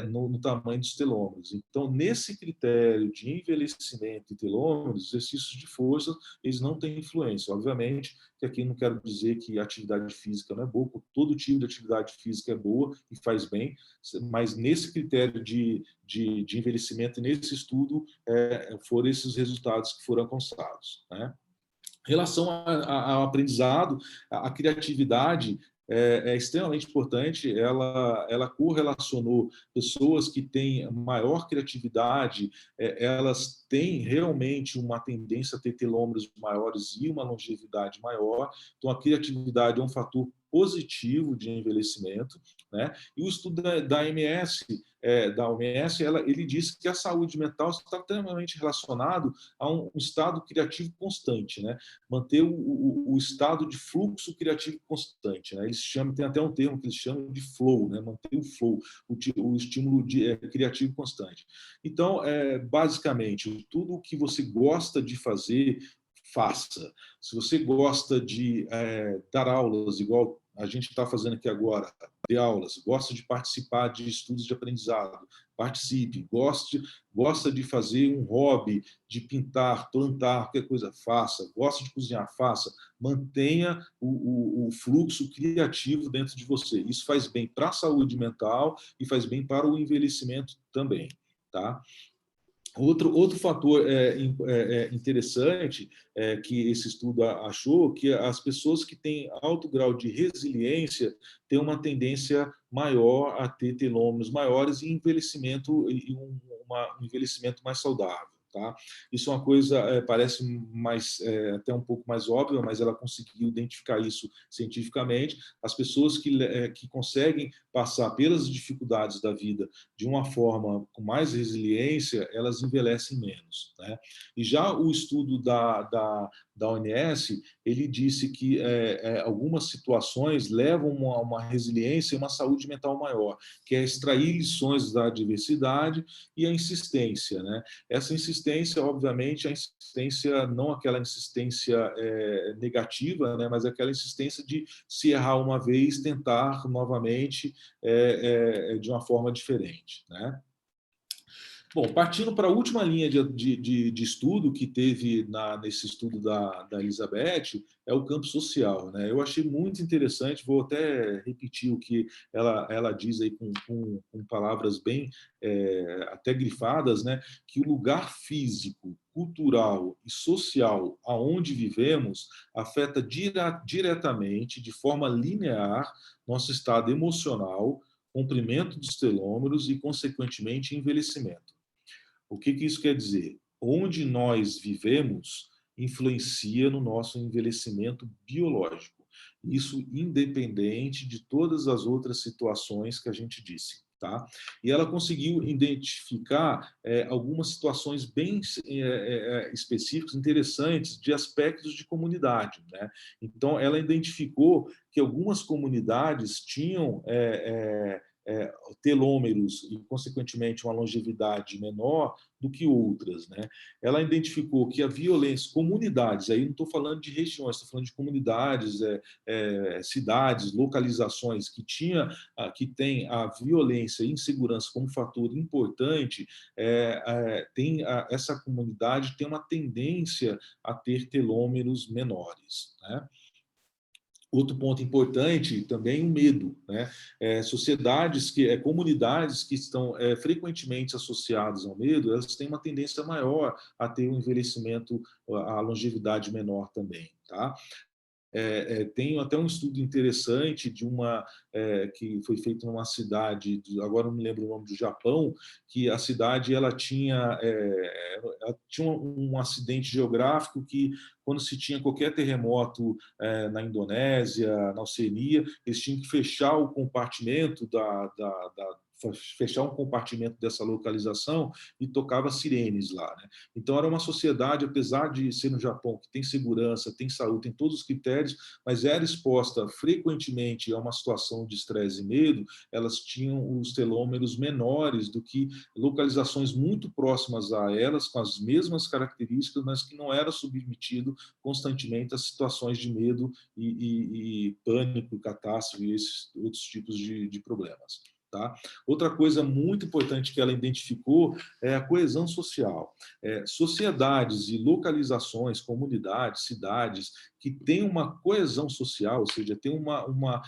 No tamanho dos telômeros. Então, nesse critério de envelhecimento e telômeros, os exercícios de força, eles não têm influência. Obviamente que aqui não quero dizer que a atividade física não é boa, todo tipo de atividade física é boa e faz bem, mas nesse critério de envelhecimento, nesse estudo, foram esses resultados que foram alcançados, né? Em relação ao aprendizado, a criatividade é extremamente importante. Ela correlacionou pessoas que têm maior criatividade, elas têm realmente uma tendência a ter telômeros maiores e uma longevidade maior. Então, a criatividade é um fator positivo de envelhecimento, né? E o estudo da OMS, ele diz que a saúde mental está extremamente relacionado a um estado criativo constante, né? Manter o estado de fluxo criativo constante, né? Eles chamam, tem até um termo que eles chamam de flow, né? Manter o flow, o estímulo criativo constante. Então, basicamente, tudo o que você gosta de fazer, faça. Se você gosta de dar aulas, igual a gente está fazendo aqui agora, de aulas, gosta de participar de estudos de aprendizado, participe, gosta de fazer um hobby, de pintar, plantar, qualquer coisa, faça, gosta de cozinhar, faça, mantenha o fluxo criativo dentro de você. Isso faz bem para a saúde mental e faz bem para o envelhecimento também, tá? Outro fator interessante que esse estudo achou, que as pessoas que têm alto grau de resiliência têm uma tendência maior a ter telômeros maiores e envelhecimento, um envelhecimento mais saudável. Tá? Isso é uma coisa, parece até um pouco mais óbvia, mas ela conseguiu identificar isso cientificamente. As pessoas que conseguem passar pelas dificuldades da vida de uma forma com mais resiliência, elas envelhecem menos, né? E já o estudo da OMS, ele disse que algumas situações levam a uma resiliência e uma saúde mental maior, que é extrair lições da adversidade e a insistência, né? Essa insistência, obviamente, a insistência, não aquela insistência negativa, né? Mas aquela insistência de se errar uma vez, tentar novamente de uma forma diferente, né? Bom, partindo para a última linha de estudo que teve nesse estudo da Elizabeth, é o campo social, né? Eu achei muito interessante, vou até repetir o que ela diz aí com palavras bem até grifadas, né? Que o lugar físico, cultural e social aonde vivemos afeta diretamente, de forma linear, nosso estado emocional, comprimento dos telômeros e, consequentemente, envelhecimento. O que isso quer dizer? Onde nós vivemos influencia no nosso envelhecimento biológico. Isso independente de todas as outras situações que a gente disse. Tá? E ela conseguiu identificar algumas situações bem específicas, interessantes, de aspectos de comunidade, né? Então, ela identificou que algumas comunidades tinham telômeros e, consequentemente, uma longevidade menor do que outras, né? Ela identificou que a violência, comunidades, aí não estou falando de regiões, estou falando de comunidades, cidades, localizações que tem a violência e insegurança como fator importante, essa comunidade tem uma tendência a ter telômeros menores, né? Outro ponto importante também o medo, né? Comunidades que estão frequentemente associadas ao medo, elas têm uma tendência maior a ter um envelhecimento, a longevidade menor também, tá? Tem até um estudo interessante que foi feito numa cidade, agora não me lembro o nome do Japão, que a cidade ela tinha um acidente geográfico que, quando se tinha qualquer terremoto na Indonésia, na Oceania, eles tinham que fechar o compartimento fechar um compartimento dessa localização e tocava sirenes lá, né? Então, era uma sociedade, apesar de ser no Japão, que tem segurança, tem saúde, tem todos os critérios, mas era exposta frequentemente a uma situação de estresse e medo. Elas tinham os telômeros menores do que localizações muito próximas a elas, com as mesmas características, mas que não era submetido constantemente a situações de medo e pânico, catástrofe e esses outros tipos de problemas. Tá? Outra coisa muito importante que ela identificou é a coesão social. Sociedades e localizações, comunidades, cidades que têm uma coesão social, ou seja, têm uma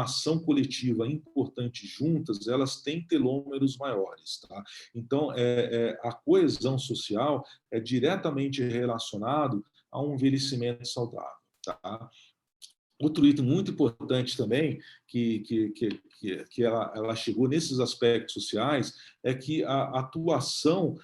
ação coletiva importante juntas, elas têm telômeros maiores. Tá? Então, a coesão social é diretamente relacionado a um envelhecimento saudável. Tá? Outro item muito importante também, que ela chegou nesses aspectos sociais, é que a atuação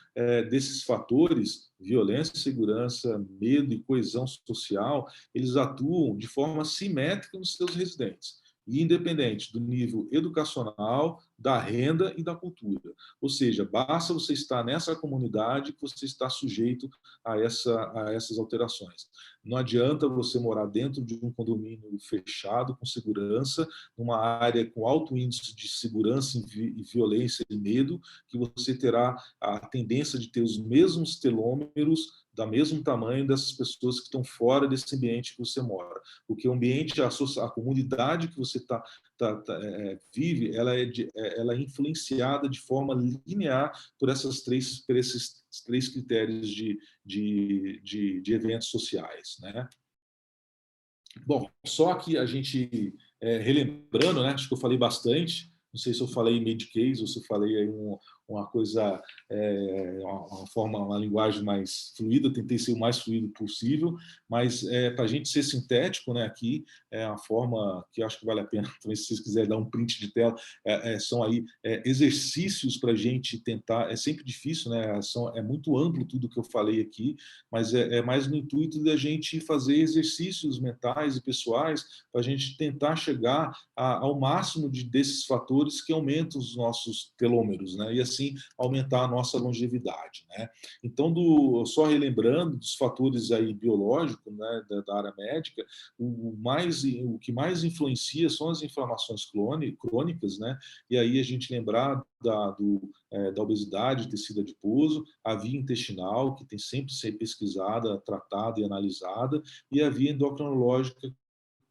desses fatores, violência, segurança, medo e coesão social, eles atuam de forma simétrica nos seus residentes, e independente do nível educacional, da renda e da cultura. Ou seja, basta você estar nessa comunidade que você está sujeito a essas alterações. Não adianta você morar dentro de um condomínio fechado, com segurança, numa área com alto índice de segurança e violência e medo, que você terá a tendência de ter os mesmos telômeros do mesmo tamanho dessas pessoas que estão fora desse ambiente que você mora. Porque o ambiente, a comunidade que você vive, ela é influenciada de forma linear por esses três critérios de eventos sociais, né? Bom, só que a gente, relembrando, né, acho que eu falei bastante, não sei se eu falei Medicaid ou se eu falei aí uma coisa, uma linguagem mais fluida, tentei ser o mais fluido possível, mas para a gente ser sintético, né, aqui é uma forma que eu acho que vale a pena, também se vocês quiserem dar um print de tela, são aí exercícios para a gente tentar, é sempre difícil, né, é muito amplo tudo que eu falei aqui, mas é mais no intuito da gente fazer exercícios mentais e pessoais para a gente tentar chegar ao máximo desses fatores que aumentam os nossos telômeros, né, e assim aumentar a nossa longevidade, né? Então, só relembrando dos fatores aí biológicos, né, da área médica, o que mais influencia são as inflamações crônicas, né? E aí a gente lembrar da obesidade, tecido adiposo, a via intestinal, que tem sempre que ser pesquisada, tratada e analisada, e a via endocrinológica,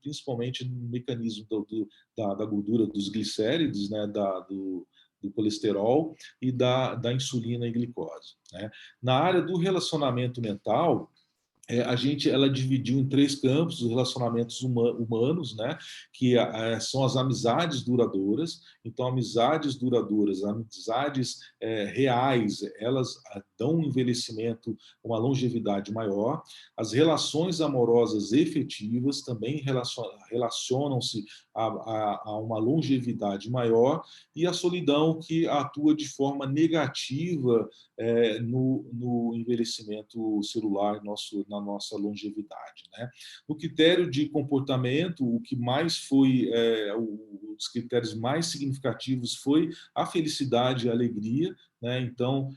principalmente no mecanismo da gordura dos glicérides, né, do colesterol e da insulina e glicose, né? Na área do relacionamento mental, ela dividiu em 3 campos os relacionamentos humanos, né? Que são as amizades duradouras. Então, amizades duradouras, amizades reais, elas dão um envelhecimento, uma longevidade maior. As relações amorosas efetivas também relacionam-se a uma longevidade maior, e a solidão, que atua de forma negativa no envelhecimento celular, na nossa longevidade, né? No critério de comportamento, o que mais foi, os critérios mais significativos foi a felicidade e a alegria, né? Então,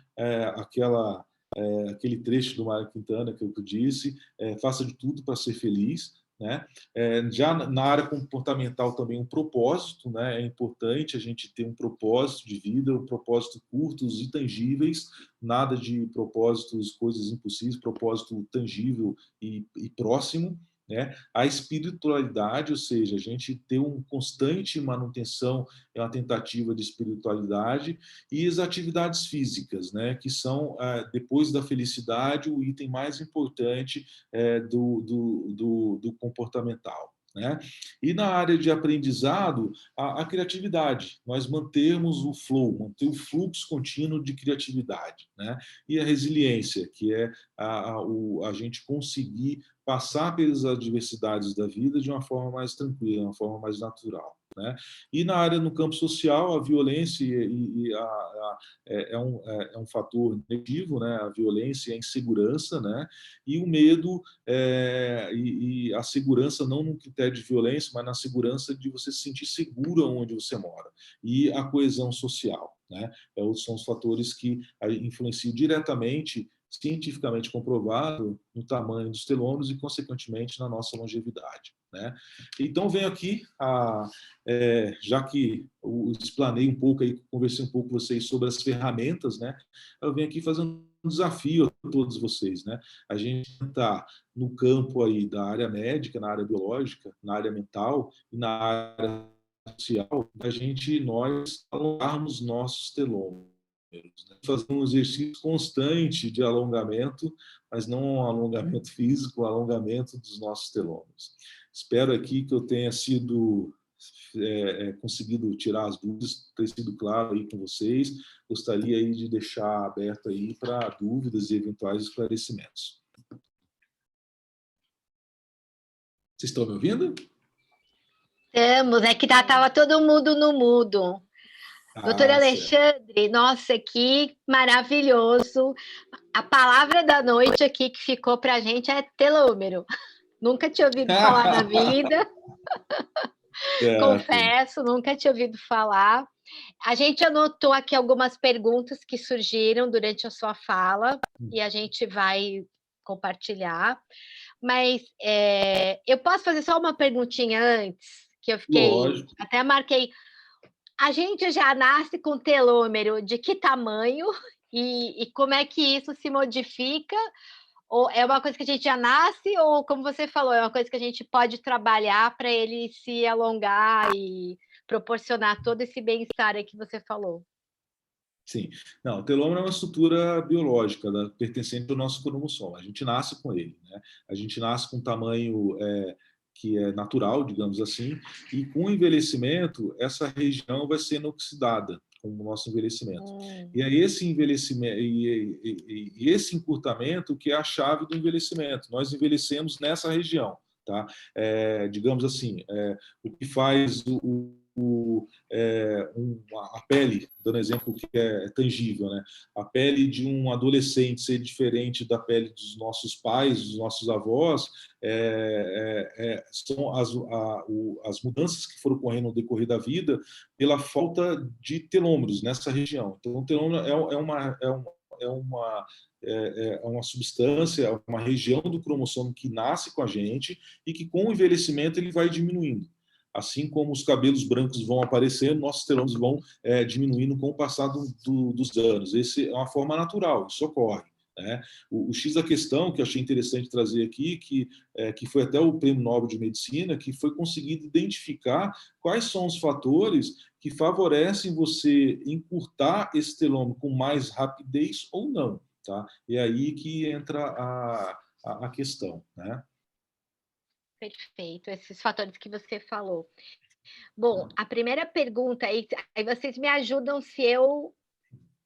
aquele trecho do Mário Quintana que eu disse, faça de tudo para ser feliz, né? Já na área comportamental também um propósito, né? É importante a gente ter um propósito de vida, um propósito curtos e tangíveis, nada de propósitos, coisas impossíveis, propósito tangível e próximo, né? A espiritualidade, ou seja, a gente ter uma constante manutenção, é uma tentativa de espiritualidade, e as atividades físicas, né? Que são, depois da felicidade, o item mais importante do comportamental. Né? E na área de aprendizado, a criatividade, nós mantermos o flow, manter o fluxo contínuo de criatividade. Né? E a resiliência, que é a gente conseguir passar pelas adversidades da vida de uma forma mais tranquila, de uma forma mais natural. Né? E na área, no campo social, a violência é um fator negativo, né? A violência e a insegurança, né? E o medo e a segurança não no critério de violência, mas na segurança de você se sentir seguro onde você mora. E a coesão social, né? São os fatores que influenciam diretamente, cientificamente comprovado, no tamanho dos telômeros e, consequentemente, na nossa longevidade. Né? Então, venho aqui, já que eu explanei um pouco, aí, conversei um pouco com vocês sobre as ferramentas, né? Eu venho aqui fazendo um desafio a todos vocês. Né? A gente está no campo aí da área médica, na área biológica, na área mental e na área social, nós alongarmos nossos telômeros. Fazer um exercício constante de alongamento, mas não um alongamento físico, um alongamento dos nossos telômeros. Espero aqui que eu tenha conseguido tirar as dúvidas, ter sido claro aí com vocês. Gostaria aí de deixar aberto aí para dúvidas e eventuais esclarecimentos. Vocês estão me ouvindo? Estamos, é que estava todo mundo no mudo. Doutor Alexandre, certo. Nossa, que maravilhoso. A palavra da noite aqui que ficou para a gente é telômero. Nunca tinha ouvido falar na vida. Confesso, nunca tinha ouvido falar. A gente anotou aqui algumas perguntas que surgiram durante a sua fala e a gente vai compartilhar. Mas eu posso fazer só uma perguntinha antes? Que eu fiquei... Lógico. Até marquei... A gente já nasce com telômero de que tamanho e como é que isso se modifica? Ou é uma coisa que a gente já nasce ou, como você falou, é uma coisa que a gente pode trabalhar para ele se alongar e proporcionar todo esse bem-estar aí que você falou? Sim. Não, o telômero é uma estrutura biológica pertencente ao nosso cromossoma. A gente nasce com ele. Né? A gente nasce com um tamanho que é natural, digamos assim, e com o envelhecimento, essa região vai sendo oxidada com o nosso envelhecimento. E é esse envelhecimento e esse encurtamento que é a chave do envelhecimento. Nós envelhecemos nessa região. Tá? Digamos assim, o que faz a pele, dando exemplo que é tangível, né? A pele de um adolescente ser diferente da pele dos nossos pais, dos nossos avós, são as mudanças que foram ocorrendo no decorrer da vida pela falta de telômeros nessa região. Então, o telômero é uma substância, é uma região do cromossomo que nasce com a gente e que, com o envelhecimento, ele vai diminuindo. Assim como os cabelos brancos vão aparecendo, nossos telômeros vão diminuindo com o passar dos anos. Essa é uma forma natural, isso ocorre. Né? O X da questão, que eu achei interessante trazer aqui, que foi até o Prêmio Nobel de Medicina, que foi conseguido identificar quais são os fatores que favorecem você encurtar esse telômero com mais rapidez ou não. Tá? E é aí que entra a questão. Né? Perfeito, esses fatores que você falou. Bom, a primeira pergunta aí vocês me ajudam se eu...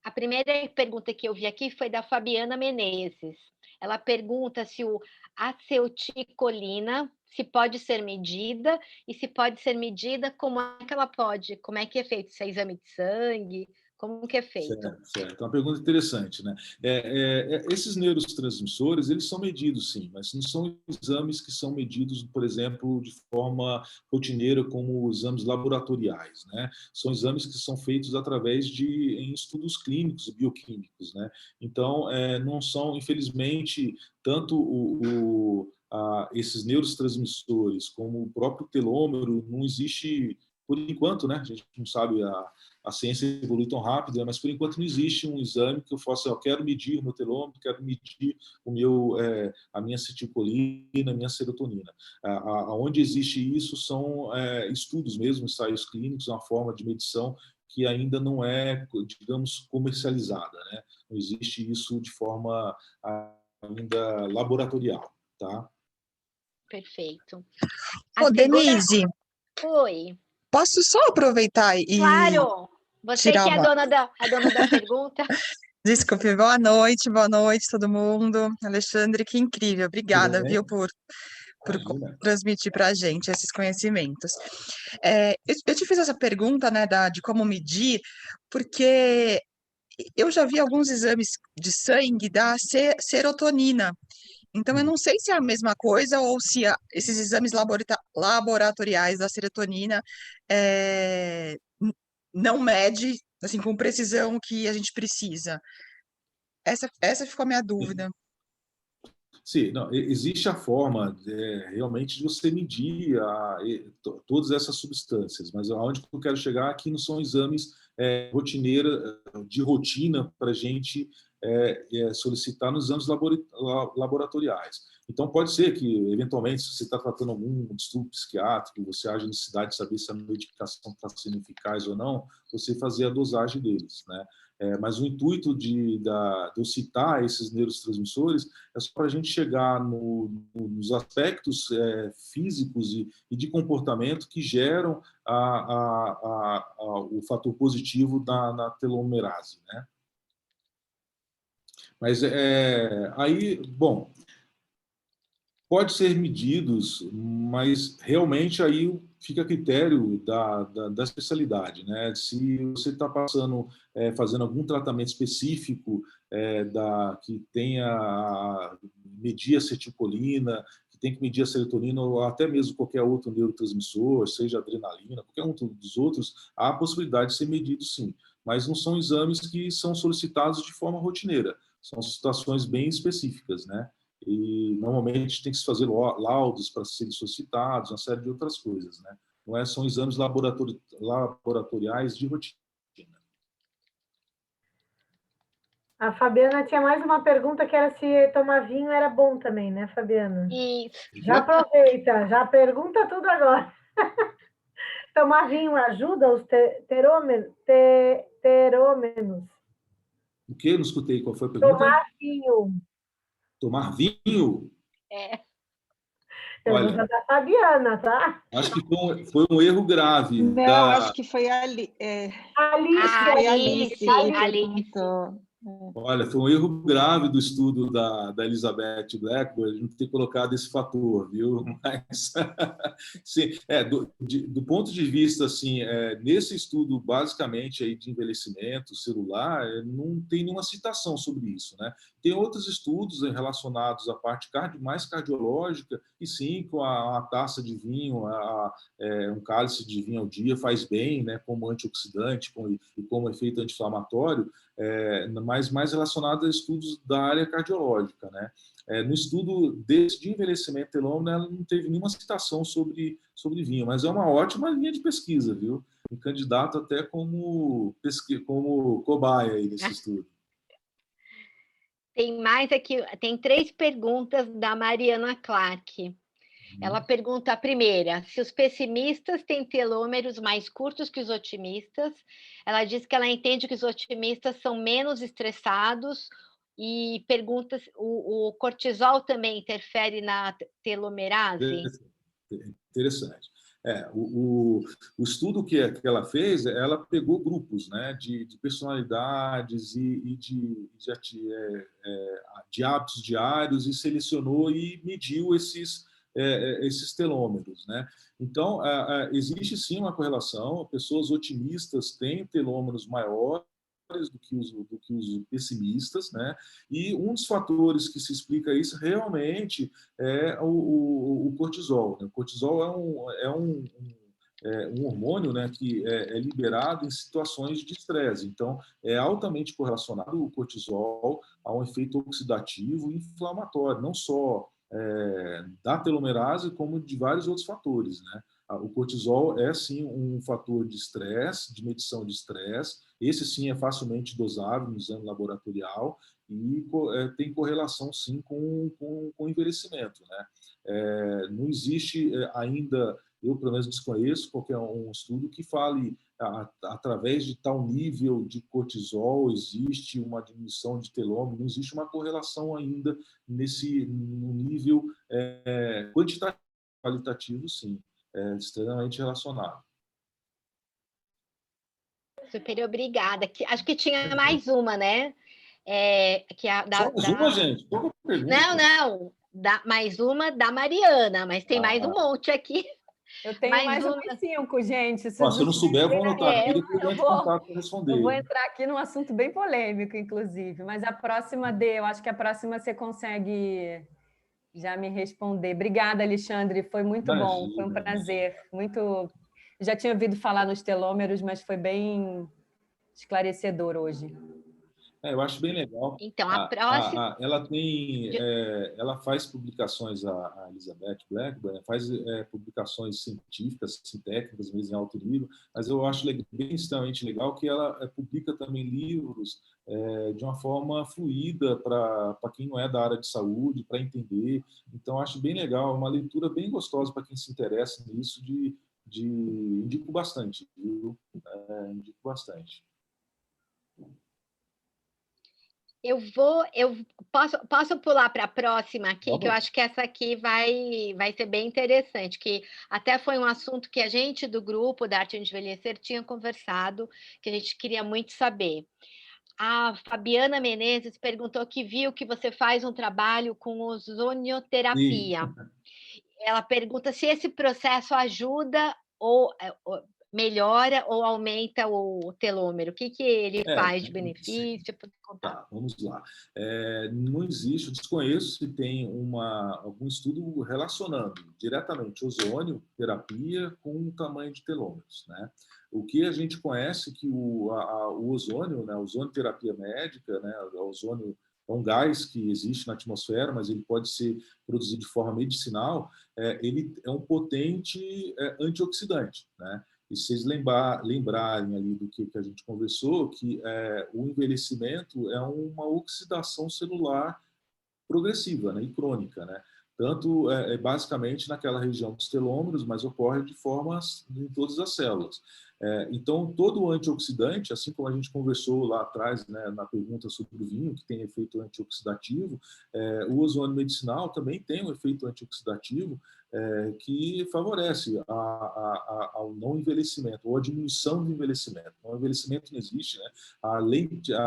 A primeira pergunta que eu vi aqui foi da Fabiana Menezes. Ela pergunta se a acetilcolina se pode ser medida e se pode ser medida, como é que ela pode? Como é que é feito? Se é exame de sangue? Como que é feito? Certo. É uma pergunta interessante, né? Esses neurotransmissores, eles são medidos, sim, mas não são exames que são medidos, por exemplo, de forma rotineira, como exames laboratoriais, né? São exames que são feitos através em estudos clínicos, bioquímicos, né? Então, não são, infelizmente, tanto esses neurotransmissores, como o próprio telômero, não existe, por enquanto, né? A gente não sabe, a ciência evolui tão rápido, mas por enquanto não existe um exame que eu faça, eu quero medir o meu telômero, quero medir a minha acetilcolina, a minha serotonina. Onde existe isso são estudos mesmo, ensaios clínicos, uma forma de medição que ainda não é, digamos, comercializada, né? Não existe isso de forma ainda laboratorial, tá? Perfeito. Ô, Denise, Oi. posso só aproveitar e Claro! Você tirar que é uma... a dona da pergunta. Desculpe, boa noite todo mundo. Alexandre, que incrível, obrigada, viu, por transmitir para a gente esses conhecimentos. Eu te fiz essa pergunta, né, de como medir, porque eu já vi alguns exames de sangue da serotonina. Então, eu não sei se é a mesma coisa ou se esses exames laboratoriais da serotonina não mede assim, com precisão que a gente precisa. Essa ficou a minha dúvida. Sim, não, existe a forma realmente de você medir todas essas substâncias, mas aonde eu quero chegar aqui não são exames de rotina para a gente solicitar nos exames laboratoriais. Então, pode ser que, eventualmente, se você está tratando algum distúrbio psiquiátrico, você haja necessidade de saber se a medicação está sendo eficaz ou não, você fazer a dosagem deles, né? Mas o intuito de eu citar esses neurotransmissores é só para a gente chegar nos aspectos físicos e de comportamento que geram o fator positivo na telomerase, né? Mas aí, bom, pode ser medidos, mas realmente aí fica a critério da especialidade, né? Se você está fazendo algum tratamento específico que tenha medir a acetilcolina, que tem que medir a serotonina ou até mesmo qualquer outro neurotransmissor, seja adrenalina, qualquer um dos outros, há a possibilidade de ser medido sim, mas não são exames que são solicitados de forma rotineira, são situações bem específicas, né? E normalmente tem que se fazer laudos para serem solicitados, uma série de outras coisas, né? Não são exames laboratoriais de rotina. A Fabiana tinha mais uma pergunta que era se tomar vinho era bom também, né, Fabiana? Isso. Já aproveita, já pergunta tudo agora. Tomar vinho ajuda os terômenos? O que? Eu não escutei. Qual foi a pergunta? Tomar vinho. Tomar vinho? Pergunta Olha, da Fabiana, tá? acho que foi um erro grave. Não, acho que foi ali. Alice. Olha, foi um erro grave do estudo da Elizabeth Blackburn a gente ter colocado esse fator, viu? Mas, sim, do ponto de vista, assim, nesse estudo, basicamente, aí, de envelhecimento celular, não tem nenhuma citação sobre isso, né? Tem outros estudos relacionados à parte mais cardiológica, e sim, com a taça de vinho, um cálice de vinho ao dia faz bem, né, como antioxidante e como efeito anti-inflamatório, mas mais relacionado a estudos da área cardiológica, né? No estudo de envelhecimento telômero, ela não teve nenhuma citação sobre vinho, mas é uma ótima linha de pesquisa, viu? Um candidato até como cobaia aí nesse estudo. Tem mais aqui, tem 3 perguntas da Mariana Clark. Ela pergunta a primeira, se os pessimistas têm telômeros mais curtos que os otimistas. Ela diz que ela entende que os otimistas são menos estressados e pergunta se o cortisol também interfere na telomerase. Interessante. O estudo que ela fez, ela pegou grupos, né, de personalidades e de hábitos diários e selecionou e mediu esses telômeros, né? Então, existe sim uma correlação. Pessoas otimistas têm telômeros maiores do que os pessimistas, né? E um dos fatores que se explica isso realmente é o cortisol, né? O cortisol é um hormônio, né, que é liberado em situações de estresse. Então, é altamente correlacionado o cortisol a um efeito oxidativo e inflamatório, não só da telomerase como de vários outros fatores, né? O cortisol é, sim, um fator de estresse, de medição de estresse. Esse, sim, é facilmente dosável no exame laboratorial e tem correlação, sim, com o envelhecimento, né? Não existe ainda, eu pelo menos desconheço qualquer um estudo que fale através de tal nível de cortisol existe uma diminuição de telômero, não existe uma correlação ainda no nível quantitativo, qualitativo, sim, extremamente relacionado. Super obrigada. Acho que tinha mais uma, né? Só mais uma, gente? Qual é a pergunta? Não. Mais uma da Mariana, mas tem mais um monte aqui. Eu tenho mais umas 5, gente. Se eu não souber, eu vou anotar aqui, depois eu vou contar para responder. Eu vou entrar aqui num assunto bem polêmico, inclusive, mas a próxima, eu acho que a próxima você consegue já me responder. Obrigada, Alexandre, foi muito bom, foi um prazer. Já tinha ouvido falar nos telômeros, mas foi bem esclarecedor hoje. Eu acho bem legal. Então, a próxima... Ela faz publicações, a Elizabeth Blackburn, faz publicações científicas, técnicas, mesmo em alto nível, mas eu acho bem extremamente legal que ela publica também livros de uma forma fluida para quem não é da área de saúde, para entender. Então, acho bem legal, uma leitura bem gostosa para quem se interessa nisso, indico bastante, viu? Indico bastante. Eu posso pular para a próxima aqui, que eu acho que essa aqui vai ser bem interessante, que até foi um assunto que a gente do grupo da Arte de Envelhecer tinha conversado, que a gente queria muito saber. A Fabiana Menezes perguntou que viu que você faz um trabalho com ozonioterapia. Sim. Ela pergunta se esse processo ajuda ou melhora ou aumenta o telômero? O que ele faz de benefício? Tá, vamos lá. Não existe, eu desconheço se tem algum estudo relacionando diretamente ozônio, terapia, com o tamanho de telômeros, né? O que a gente conhece que o ozônio, né, a ozonioterapia médica, né, o ozônio é um gás que existe na atmosfera, mas ele pode ser produzido de forma medicinal, ele é um potente antioxidante, né? E se vocês lembrarem ali do que a gente conversou, que o envelhecimento é uma oxidação celular progressiva, né, e crônica, né? Tanto basicamente naquela região dos telômeros, mas ocorre de formas em todas as células. Então, todo antioxidante, assim como a gente conversou lá atrás, né, na pergunta sobre o vinho, que tem efeito antioxidativo, o ozônio medicinal também tem um efeito antioxidativo que favorece ao não envelhecimento, ou a diminuição do envelhecimento. O envelhecimento não existe, né? A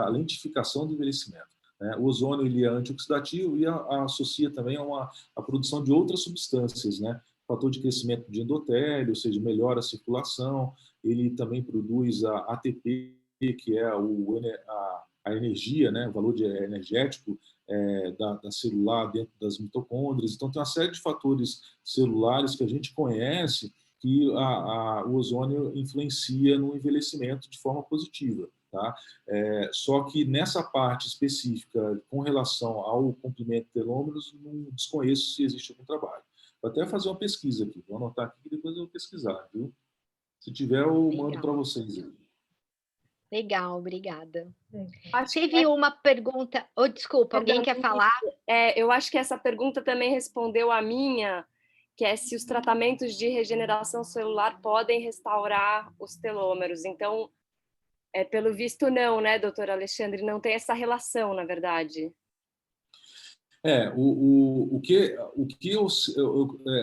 lentificação do envelhecimento. O ozônio ele é antioxidativo e associa também a produção de outras substâncias, né? Fator de crescimento de endotélio, ou seja, melhora a circulação. Ele também produz a ATP, que é a energia, né? O valor energético da celular dentro das mitocôndrias. Então, tem uma série de fatores celulares que a gente conhece que o ozônio influencia no envelhecimento de forma positiva. Tá? Só que nessa parte específica, com relação ao comprimento de telômeros, não desconheço se existe algum trabalho. Vou até fazer uma pesquisa aqui, vou anotar aqui e depois eu vou pesquisar, viu? Se tiver, eu mando para vocês aí. Legal, obrigada. Teve uma pergunta... desculpa, alguém quer falar? Eu acho que essa pergunta também respondeu a minha, que é se os tratamentos de regeneração celular podem restaurar os telômeros. Então, pelo visto, não, né, doutor Alexandre? Não tem essa relação, na verdade. O que eu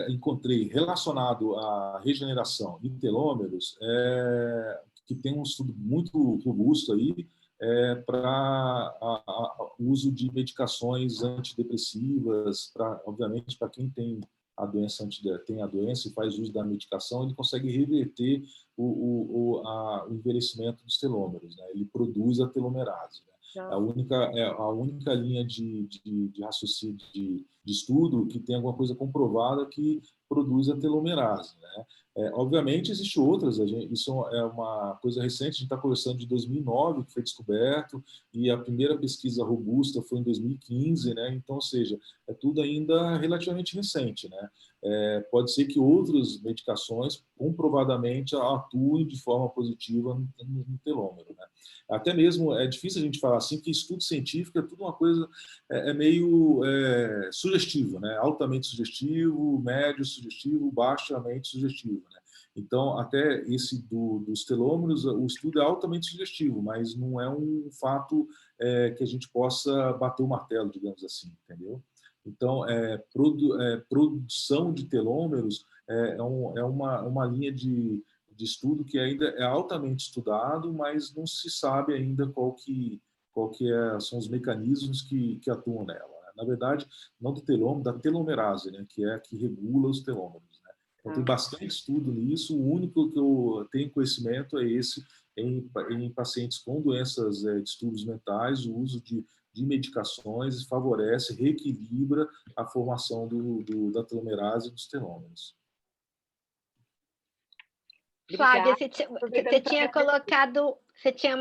encontrei relacionado à regeneração de telômeros que tem um estudo muito robusto aí para o uso de medicações antidepressivas, obviamente, para quem tem a doença e faz uso da medicação, ele consegue reverter o envelhecimento dos telômeros, né? Ele produz a telomerase, né? A única linha de raciocínio de estudo que tem alguma coisa comprovada que produz a telomerase, né? Obviamente, existem outras, isso é uma coisa recente, a gente está conversando de 2009, que foi descoberto, e a primeira pesquisa robusta foi em 2015, né? Então, ou seja, é tudo ainda relativamente recente, né? Pode ser que outras medicações comprovadamente atuem de forma positiva no telômero, né? Até mesmo é difícil a gente falar assim, que estudo científico é tudo uma coisa meio sugestivo, né? Altamente sugestivo, médio sugestivo, baixamente sugestivo, né? Então, até esse dos telômeros, o estudo é altamente sugestivo, mas não é um fato que a gente possa bater o martelo, digamos assim, entendeu? Então, produção de telômeros é uma linha de estudo que ainda é altamente estudado, mas não se sabe ainda qual que são os mecanismos que atuam nela, né? Na verdade, não do telômero, da telomerase, né? Que é a que regula os telômeros, né? Então, tem bastante estudo nisso. O único que eu tenho conhecimento é esse em pacientes com doenças, distúrbios mentais. O uso de medicações favorece, reequilibra a formação da telomerase e dos telômeros. Flávia, você tinha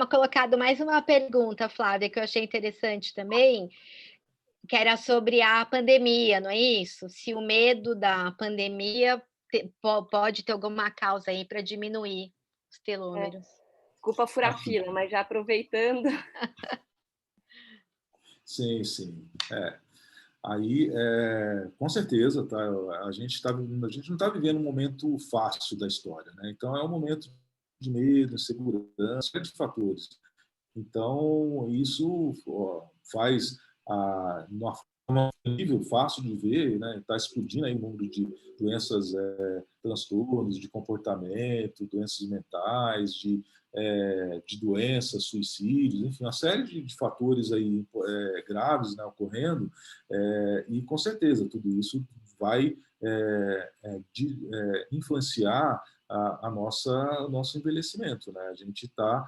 colocado mais uma pergunta, Flávia, que eu achei interessante também, que era sobre a pandemia, não é isso? Se o medo da pandemia pode ter alguma causa aí para diminuir os telômeros. Desculpa furar fila, mas já aproveitando. Sim. Aí, com certeza, tá? A gente não está vivendo um momento fácil da história, né? Então, é um momento de medo, insegurança, de fatores. Então, isso faz, uma forma nível fácil de ver, né? Está explodindo aí o número de doenças, transtornos de comportamento, doenças mentais, de doenças, suicídios, enfim, uma série de fatores aí graves, né, ocorrendo, e com certeza tudo isso vai influenciar o nosso envelhecimento, né? A gente está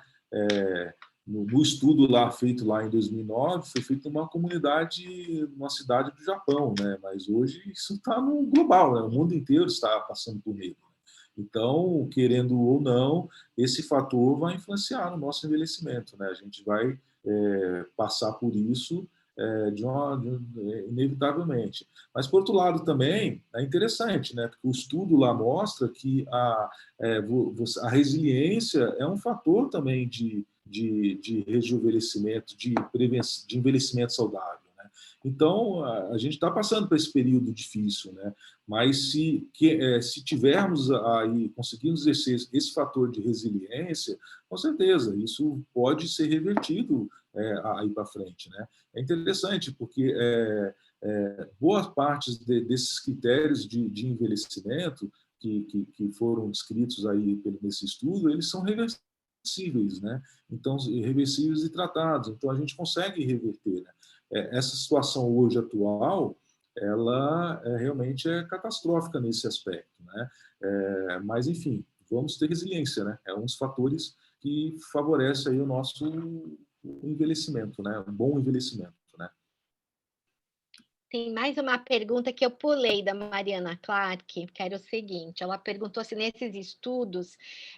no estudo feito lá em 2009, foi feito numa comunidade, numa cidade do Japão, né? Mas hoje isso está no global, né? O mundo inteiro está passando por medo. Então, querendo ou não, esse fator vai influenciar no nosso envelhecimento, né? A gente vai passar por isso inevitavelmente. Mas, por outro lado, também é interessante, né? Porque o estudo lá mostra que a resiliência é um fator também de rejuvenescimento, de envelhecimento saudável. Então, a gente está passando por esse período difícil, né? Mas se tivermos aí, conseguirmos exercer esse fator de resiliência, com certeza, isso pode ser revertido aí para frente, né? É interessante, porque boa parte desses critérios de envelhecimento que foram descritos aí nesse estudo, eles são reversíveis, né? Então, reversíveis e tratados. Então, a gente consegue reverter, né? Essa situação hoje atual, ela realmente é catastrófica nesse aspecto, né? Mas, enfim, vamos ter resiliência, né? É um dos fatores que favorece aí o nosso envelhecimento, né? Um bom envelhecimento, né? Tem mais uma pergunta que eu pulei da Mariana Clark, que era o seguinte, ela perguntou se nesses estudos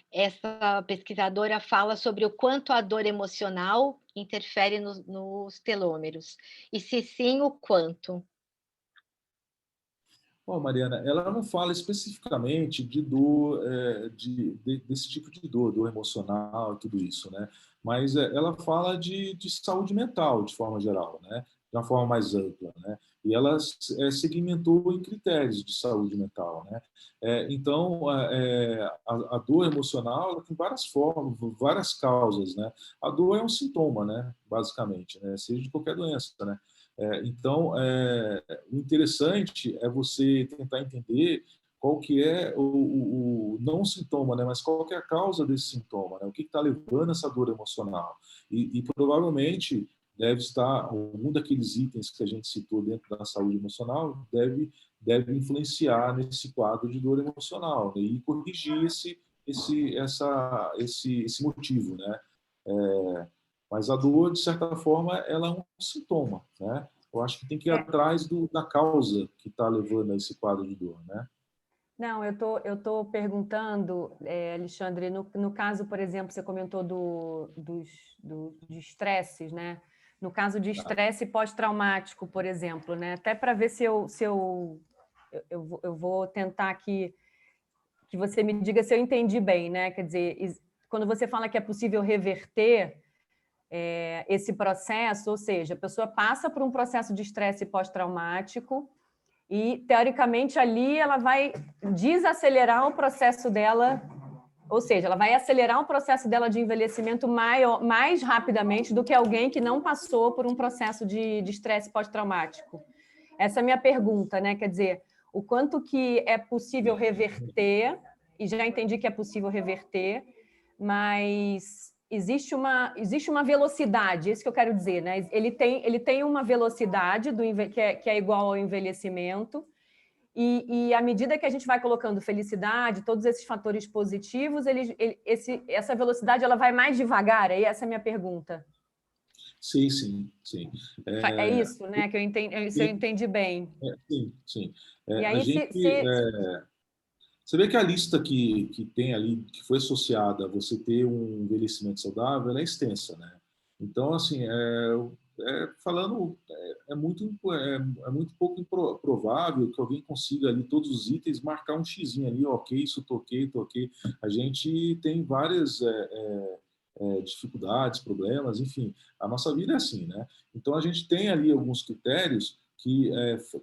essa pesquisadora fala sobre o quanto a dor emocional interfere nos telômeros, e se sim, o quanto. Bom, Mariana, ela não fala especificamente de dor, desse tipo de dor emocional e tudo isso, né? Mas ela fala de saúde mental, de forma geral, né? De uma forma mais ampla, né? E ela segmentou em critérios de saúde mental, né? Então, a dor emocional ela tem várias formas, várias causas, né? A dor é um sintoma, né? Basicamente, né? Seja de qualquer doença, né? Então, o interessante é você tentar entender qual que é não o sintoma, né, mas qual que é a causa desse sintoma, né? O que está levando essa dor emocional. E provavelmente deve estar, algum daqueles itens que a gente citou dentro da saúde emocional deve influenciar nesse quadro de dor emocional, né, e corrigir esse motivo, né? Mas a dor, de certa forma, ela é um sintoma, né? Eu acho que tem que ir atrás da causa que está levando a esse quadro de dor, né? Não, eu tô perguntando, Alexandre, no caso, por exemplo, você comentou de estresses, né? No caso de estresse pós-traumático, por exemplo, né? Até para ver se eu vou tentar aqui que você me diga se eu entendi bem, né? Quer dizer, quando você fala que é possível reverter esse processo, ou seja, a pessoa passa por um processo de estresse pós-traumático e, teoricamente, ali ela vai desacelerar o processo dela, ou seja, ela vai acelerar o processo dela de envelhecimento mais rapidamente do que alguém que não passou por um processo de estresse pós-traumático. Essa é a minha pergunta, né? Quer dizer, o quanto que é possível reverter, e já entendi que é possível reverter, mas existe uma velocidade, isso que eu quero dizer, né? Ele tem uma velocidade que é igual ao envelhecimento, e à medida que a gente vai colocando felicidade, todos esses fatores positivos, essa velocidade ela vai mais devagar, essa é a minha pergunta. Sim, sim, sim. É isso, né? Que eu entendi bem. Sim. E aí, você vê que a lista que tem ali, que foi associada a você ter um envelhecimento saudável, ela é extensa, né? Então, assim, é muito pouco provável que alguém consiga ali todos os itens, marcar um xizinho ali, ok, isso toquei. A gente tem várias dificuldades, problemas, enfim, a nossa vida é assim, né? Então, a gente tem ali alguns critérios que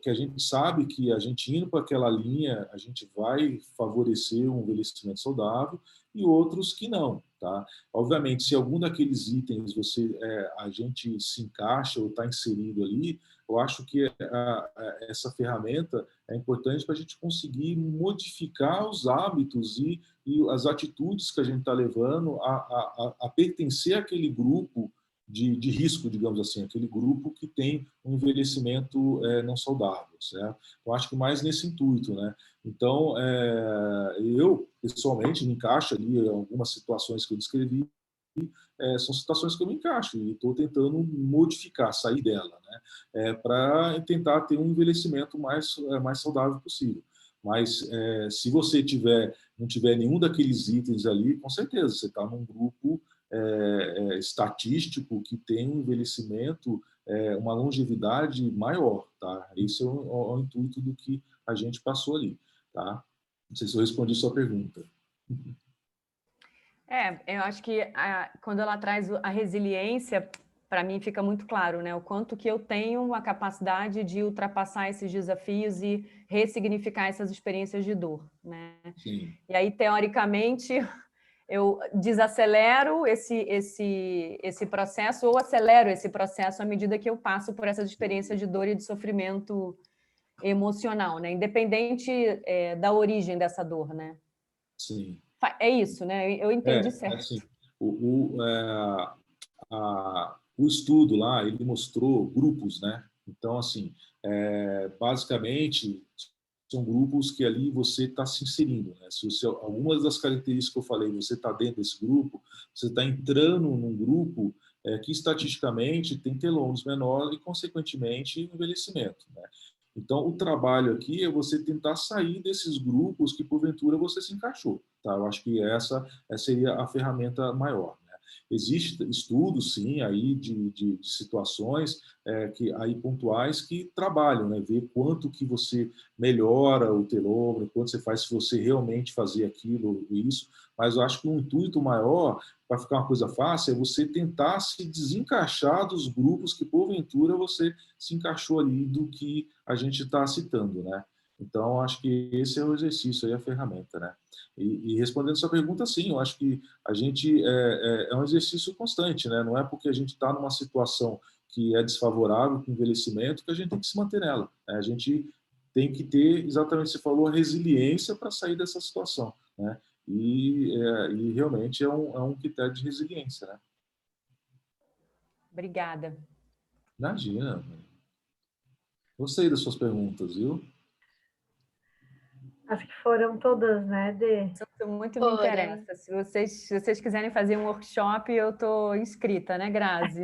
a gente sabe que a gente indo para aquela linha, a gente vai favorecer um envelhecimento saudável, e outros que não, tá? Obviamente, se algum daqueles itens a gente se encaixa ou está inserido ali, eu acho que essa ferramenta é importante para a gente conseguir modificar os hábitos e as atitudes que a gente está levando a pertencer àquele grupo de risco, digamos assim, aquele grupo que tem um envelhecimento não saudável, certo? Eu acho que mais nesse intuito, né? Então, eu, pessoalmente, me encaixo ali em algumas situações que eu descrevi, são situações que eu me encaixo e estou tentando modificar, sair dela, né? Para tentar ter um envelhecimento mais saudável possível. Mas se você não tiver nenhum daqueles itens ali, com certeza, você está num grupo estatístico que tem um envelhecimento, uma longevidade maior, tá? Esse é o intuito do que a gente passou ali, tá? Não sei se eu respondi a sua pergunta. Eu acho que quando ela traz a resiliência, para mim fica muito claro, né? O quanto que eu tenho a capacidade de ultrapassar esses desafios e ressignificar essas experiências de dor, né? Sim. E aí, teoricamente, eu desacelero esse processo ou acelero esse processo à medida que eu passo por essas experiências de dor e de sofrimento emocional, né? Independente da origem dessa dor, né? Sim. É isso, né? Eu entendi certo. Assim, o estudo lá, ele mostrou grupos, né? Então, assim, basicamente, são grupos que ali você está se inserindo, né? Se algumas das características que eu falei, você está dentro desse grupo, você está entrando num grupo que, estatisticamente, tem telômeros menores e, consequentemente, envelhecimento, né? Então, o trabalho aqui é você tentar sair desses grupos que, porventura, você se encaixou. Tá? Eu acho que essa seria a ferramenta maior. Né? Existem estudos, sim, aí de situações aí pontuais que trabalham, né? Ver quanto que você melhora o telômero, quanto você faz se você realmente fazer aquilo ou isso. Mas eu acho que um intuito maior, para ficar uma coisa fácil, é você tentar se desencaixar dos grupos que, porventura, você se encaixou ali do que a gente está citando, né? Então, acho que esse é o exercício, aí a ferramenta, né? E respondendo a sua pergunta, sim, eu acho que a gente é um exercício constante, né? Não é porque a gente está numa situação que é desfavorável com o envelhecimento que a gente tem que se manter nela, né? A gente tem que ter, exatamente o que você falou, a resiliência para sair dessa situação, né? E realmente é um critério de resiliência, né? Obrigada. Imagina. Gostei das suas perguntas, viu? Acho que foram todas, né, Dê? Isso muito me interessa. Se vocês quiserem fazer um workshop, eu estou inscrita, né, Grazi?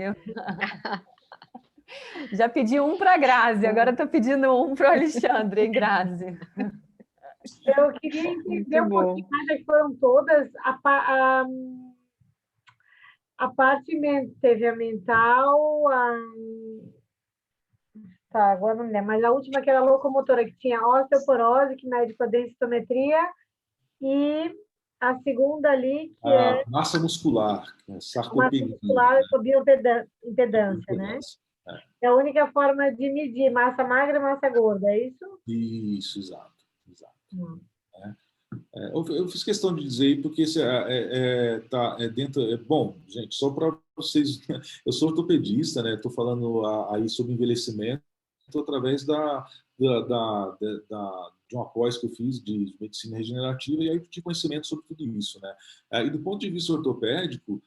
Já pedi um para a Grazi, agora estou pedindo um para o Alexandre, hein, Grazi? Eu queria entender um Muito bom. pouquinho mais, já que foram todas, a parte teve a mental, tá, agora não lembro, mas a última que era a locomotora, que tinha osteoporose, que mede com a densitometria, e a segunda ali, que é A massa muscular, que é massa sarcopenia. muscular com bioimpedância, né? É a única forma de medir massa magra e massa gorda, é isso? Isso, exato. Eu fiz questão de dizer aí porque tá dentro. Bom, gente, só para vocês, eu sou ortopedista, né? Estou falando aí sobre envelhecimento através de uma pós que eu fiz de medicina regenerativa e aí tive conhecimento sobre tudo isso, né? E do ponto de vista ortopédico,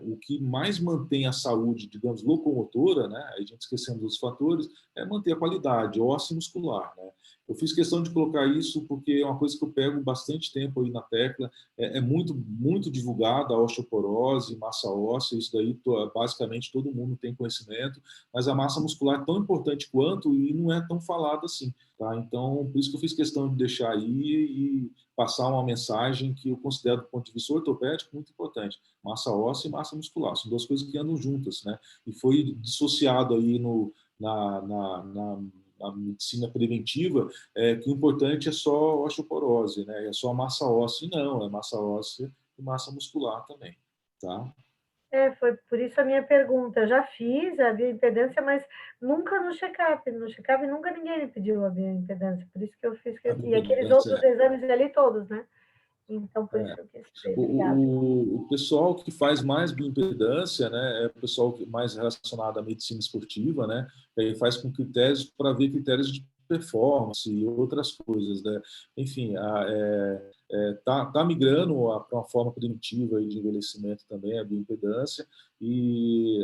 o que mais mantém a saúde, digamos, locomotora, né? A gente esquecendo dos fatores, é manter a qualidade óssea e muscular, né? Eu fiz questão de colocar isso porque é uma coisa que eu pego bastante tempo aí na tecla. É muito, muito divulgada a osteoporose, massa óssea, isso daí basicamente todo mundo tem conhecimento, mas a massa muscular é tão importante quanto e não é tão falada assim. Tá? Então, por isso que eu fiz questão de deixar aí e passar uma mensagem que eu considero, do ponto de vista ortopédico, muito importante. Massa óssea e massa muscular, são duas coisas que andam juntas, né? E foi dissociado aí na medicina preventiva, que o importante é só osteoporose, né? É só a massa óssea, e não, é massa óssea e massa muscular também, tá? Foi por isso a minha pergunta. Eu já fiz a bioimpedância, mas nunca no check-up. No check-up nunca ninguém me pediu a bioimpedância, por isso que eu fiz. E aqueles outros exames ali todos, né? Então, por isso que eu quis saber. Obrigada. O pessoal que faz mais bioimpedância, né, é o pessoal mais relacionado à medicina esportiva, né, e faz com critérios para ver critérios de performance e outras coisas, né? Enfim, tá migrando para uma forma primitiva de envelhecimento também, a bioimpedância, e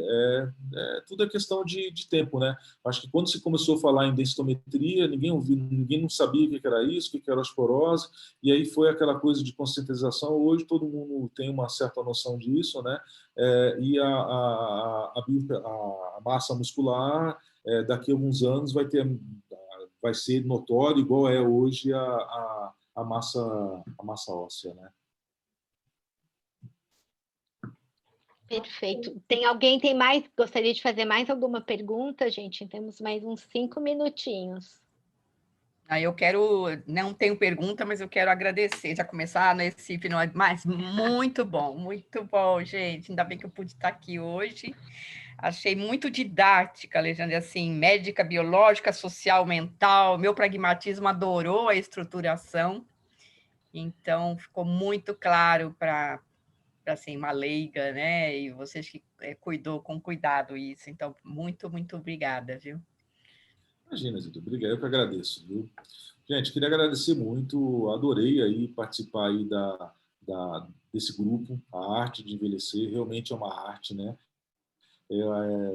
tudo é questão de tempo, né? Acho que quando se começou a falar em densitometria, ninguém não sabia o que era isso, o que era osteoporose, e aí foi aquela coisa de conscientização. Hoje todo mundo tem uma certa noção disso, né? E a massa muscular, daqui a alguns anos vai ser notório, igual é hoje a massa óssea, né? Perfeito. Gostaria de fazer mais alguma pergunta, gente? Temos mais uns 5 minutinhos. Não tenho pergunta, mas eu quero agradecer, já começar nesse final, mas muito bom, gente, ainda bem que eu pude estar aqui hoje. Achei muito didática, Alexandre, assim, médica, biológica, social, mental, meu pragmatismo adorou a estruturação, então ficou muito claro para assim, uma leiga, né, e vocês que cuidou com cuidado isso, então, muito, muito obrigada, viu? Imagina, Zito, obrigado, eu que agradeço, viu? Gente, queria agradecer muito, adorei aí participar aí desse grupo, a arte de envelhecer, realmente é uma arte, né?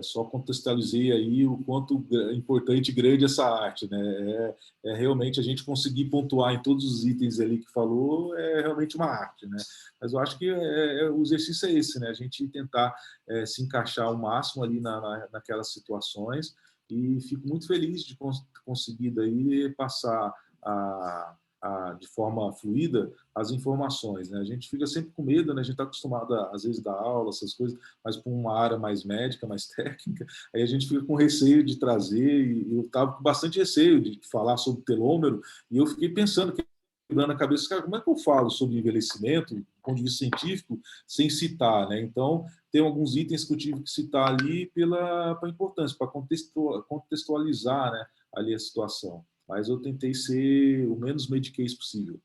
Só contextualizei aí o quanto importante e grande essa arte, né? Realmente a gente conseguir pontuar em todos os itens ali que falou, é realmente uma arte, né? Mas eu acho que o exercício é esse, né? A gente tentar se encaixar ao máximo ali naquelas situações, e fico muito feliz de conseguir daí passar de forma fluida as informações, né? A gente fica sempre com medo, né? A gente está acostumado às vezes dar aula, essas coisas, mas para uma área mais médica, mais técnica, aí a gente fica com receio de trazer, e eu estava com bastante receio de falar sobre telômero, e eu fiquei pensando, quebrando a cabeça, cara, como é que eu falo sobre envelhecimento, do ponto de vista científico, sem citar, né? Então, tem alguns itens que eu tive que citar ali pela importância, para contextualizar, né, ali a situação. Mas eu tentei ser o menos mediquês possível.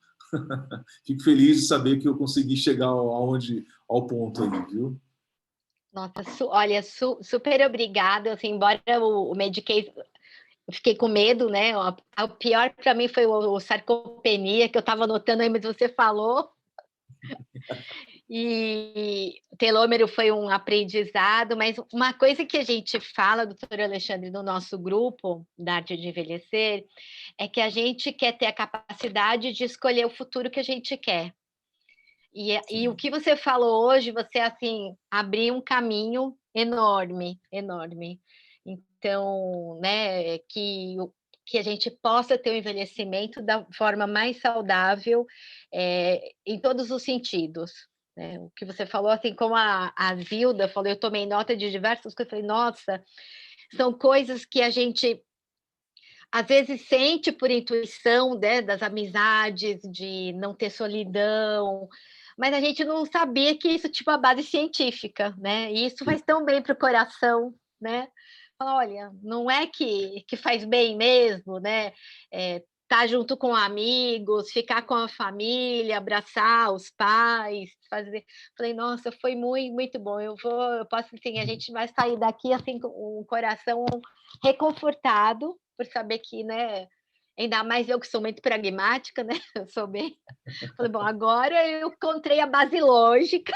Fico feliz de saber que eu consegui chegar ao ponto aí, viu? Nossa, olha, super obrigada. Assim, embora o Medicaid, eu fiquei com medo, né? O pior para mim foi o sarcopenia, que eu estava anotando aí, mas você falou. E o telômero foi um aprendizado, mas uma coisa que a gente fala, doutor Alexandre, no nosso grupo da Arte de Envelhecer, é que a gente quer ter a capacidade de escolher o futuro que a gente quer. E o que você falou hoje, você, assim, abriu um caminho enorme, enorme. Então, né, que que a gente possa ter o envelhecimento da forma mais saudável em todos os sentidos. Né? O que você falou, assim como a Zilda falou, eu tomei nota de diversas coisas, falei, nossa, são coisas que a gente às vezes sente por intuição, né, das amizades, de não ter solidão, mas a gente não sabia que isso tinha uma base científica, né? E isso faz tão bem para o coração, né? Olha, não é que faz bem mesmo, né? Estar junto com amigos, ficar com a família, abraçar os pais, fazer. Falei, nossa, foi muito, muito bom. Eu posso, assim, a gente vai sair daqui assim com um coração reconfortado por saber que, né? Ainda mais eu que sou muito pragmática, né? Eu sou bem. Falei, bom, agora eu encontrei a base lógica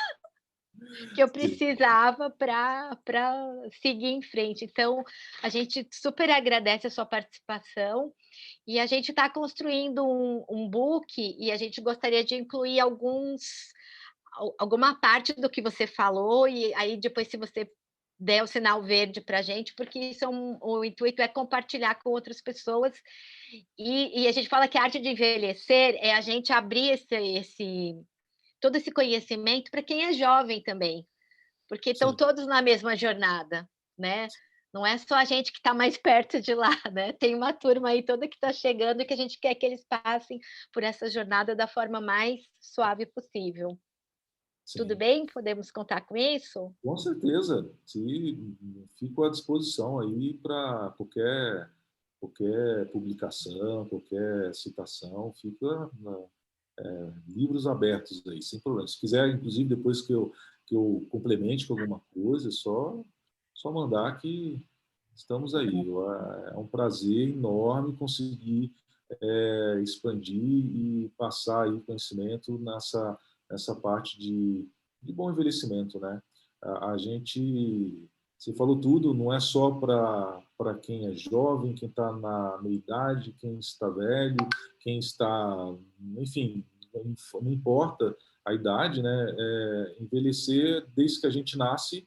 que eu precisava para seguir em frente. Então, a gente super agradece a sua participação e a gente está construindo um book e a gente gostaria de incluir alguma parte do que você falou e aí depois, se você der o sinal verde para a gente, porque isso o intuito é compartilhar com outras pessoas e a gente fala que a arte de envelhecer é a gente abrir todo esse conhecimento para quem é jovem também, porque estão todos na mesma jornada, né? Não é só a gente que está mais perto de lá, né? Tem uma turma aí toda que está chegando e que a gente quer que eles passem por essa jornada da forma mais suave possível. Sim. Tudo bem? Podemos contar com isso? Com certeza. Sim, fico à disposição aí para qualquer publicação, qualquer citação, fica livros abertos aí, sem problema. Se quiser, inclusive, depois que eu complemente com alguma coisa, é só mandar que estamos aí. É um prazer enorme conseguir expandir e passar aí conhecimento nessa parte de bom envelhecimento, né? A gente, você falou tudo, não é só para quem é jovem, quem está na meia-idade, quem está velho, quem está, enfim, não importa a idade, né? Envelhecer, desde que a gente nasce,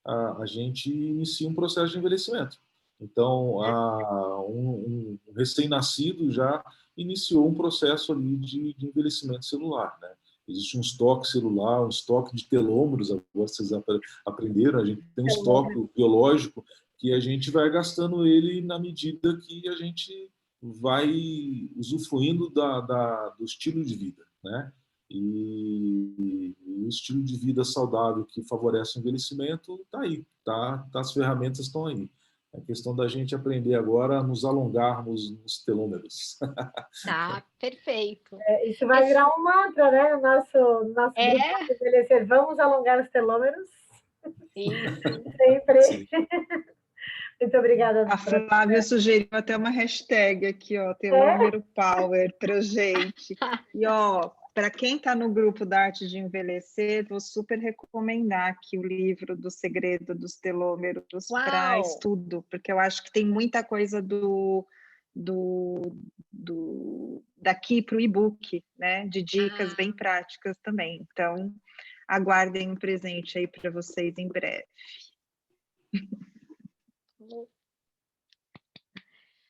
a gente inicia um processo de envelhecimento. Então, um recém-nascido já iniciou um processo ali de envelhecimento celular, né? Existe um estoque celular, um estoque de telômeros, agora vocês aprenderam, a gente tem um estoque biológico que a gente vai gastando ele na medida que a gente vai usufruindo do estilo de vida, né? E o estilo de vida saudável que favorece o envelhecimento está aí, as ferramentas estão aí. É questão da gente aprender agora a nos alongarmos nos telômeros. Tá, perfeito. Isso vai virar um mantra, né? O nosso grupo de envelhecer. Vamos alongar os telômeros. Isso. Sempre. Sim. Muito obrigada. A Flávia sugeriu até uma hashtag aqui, ó, telômero power para gente. E, ó, para quem está no grupo da Arte de Envelhecer, vou super recomendar aqui o livro do Segredo dos Telômeros para estudo, porque eu acho que tem muita coisa daqui para o e-book, né? De dicas bem práticas também. Então, aguardem um presente aí para vocês em breve.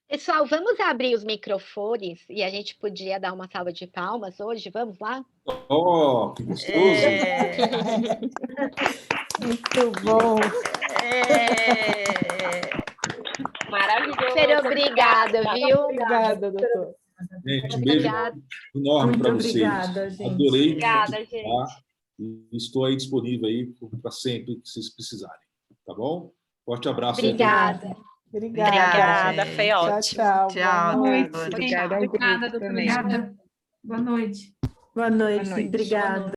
Pessoal, vamos abrir os microfones e a gente podia dar uma salva de palmas hoje? Vamos lá? Oh, que gostoso! Muito bom! Maravilhoso! Super obrigada, viu? Obrigada, doutor. Gente, um beijo enorme para vocês. Obrigada, gente. Adorei. Obrigada, gente. E estou aí disponível aí para sempre que vocês precisarem. Tá bom? Forte abraço. Obrigada. Obrigada, foi ótimo. Tchau. Tchau. Boa noite. Obrigada ao grupo também. Obrigada. Boa noite. Boa noite. Boa noite. Obrigada.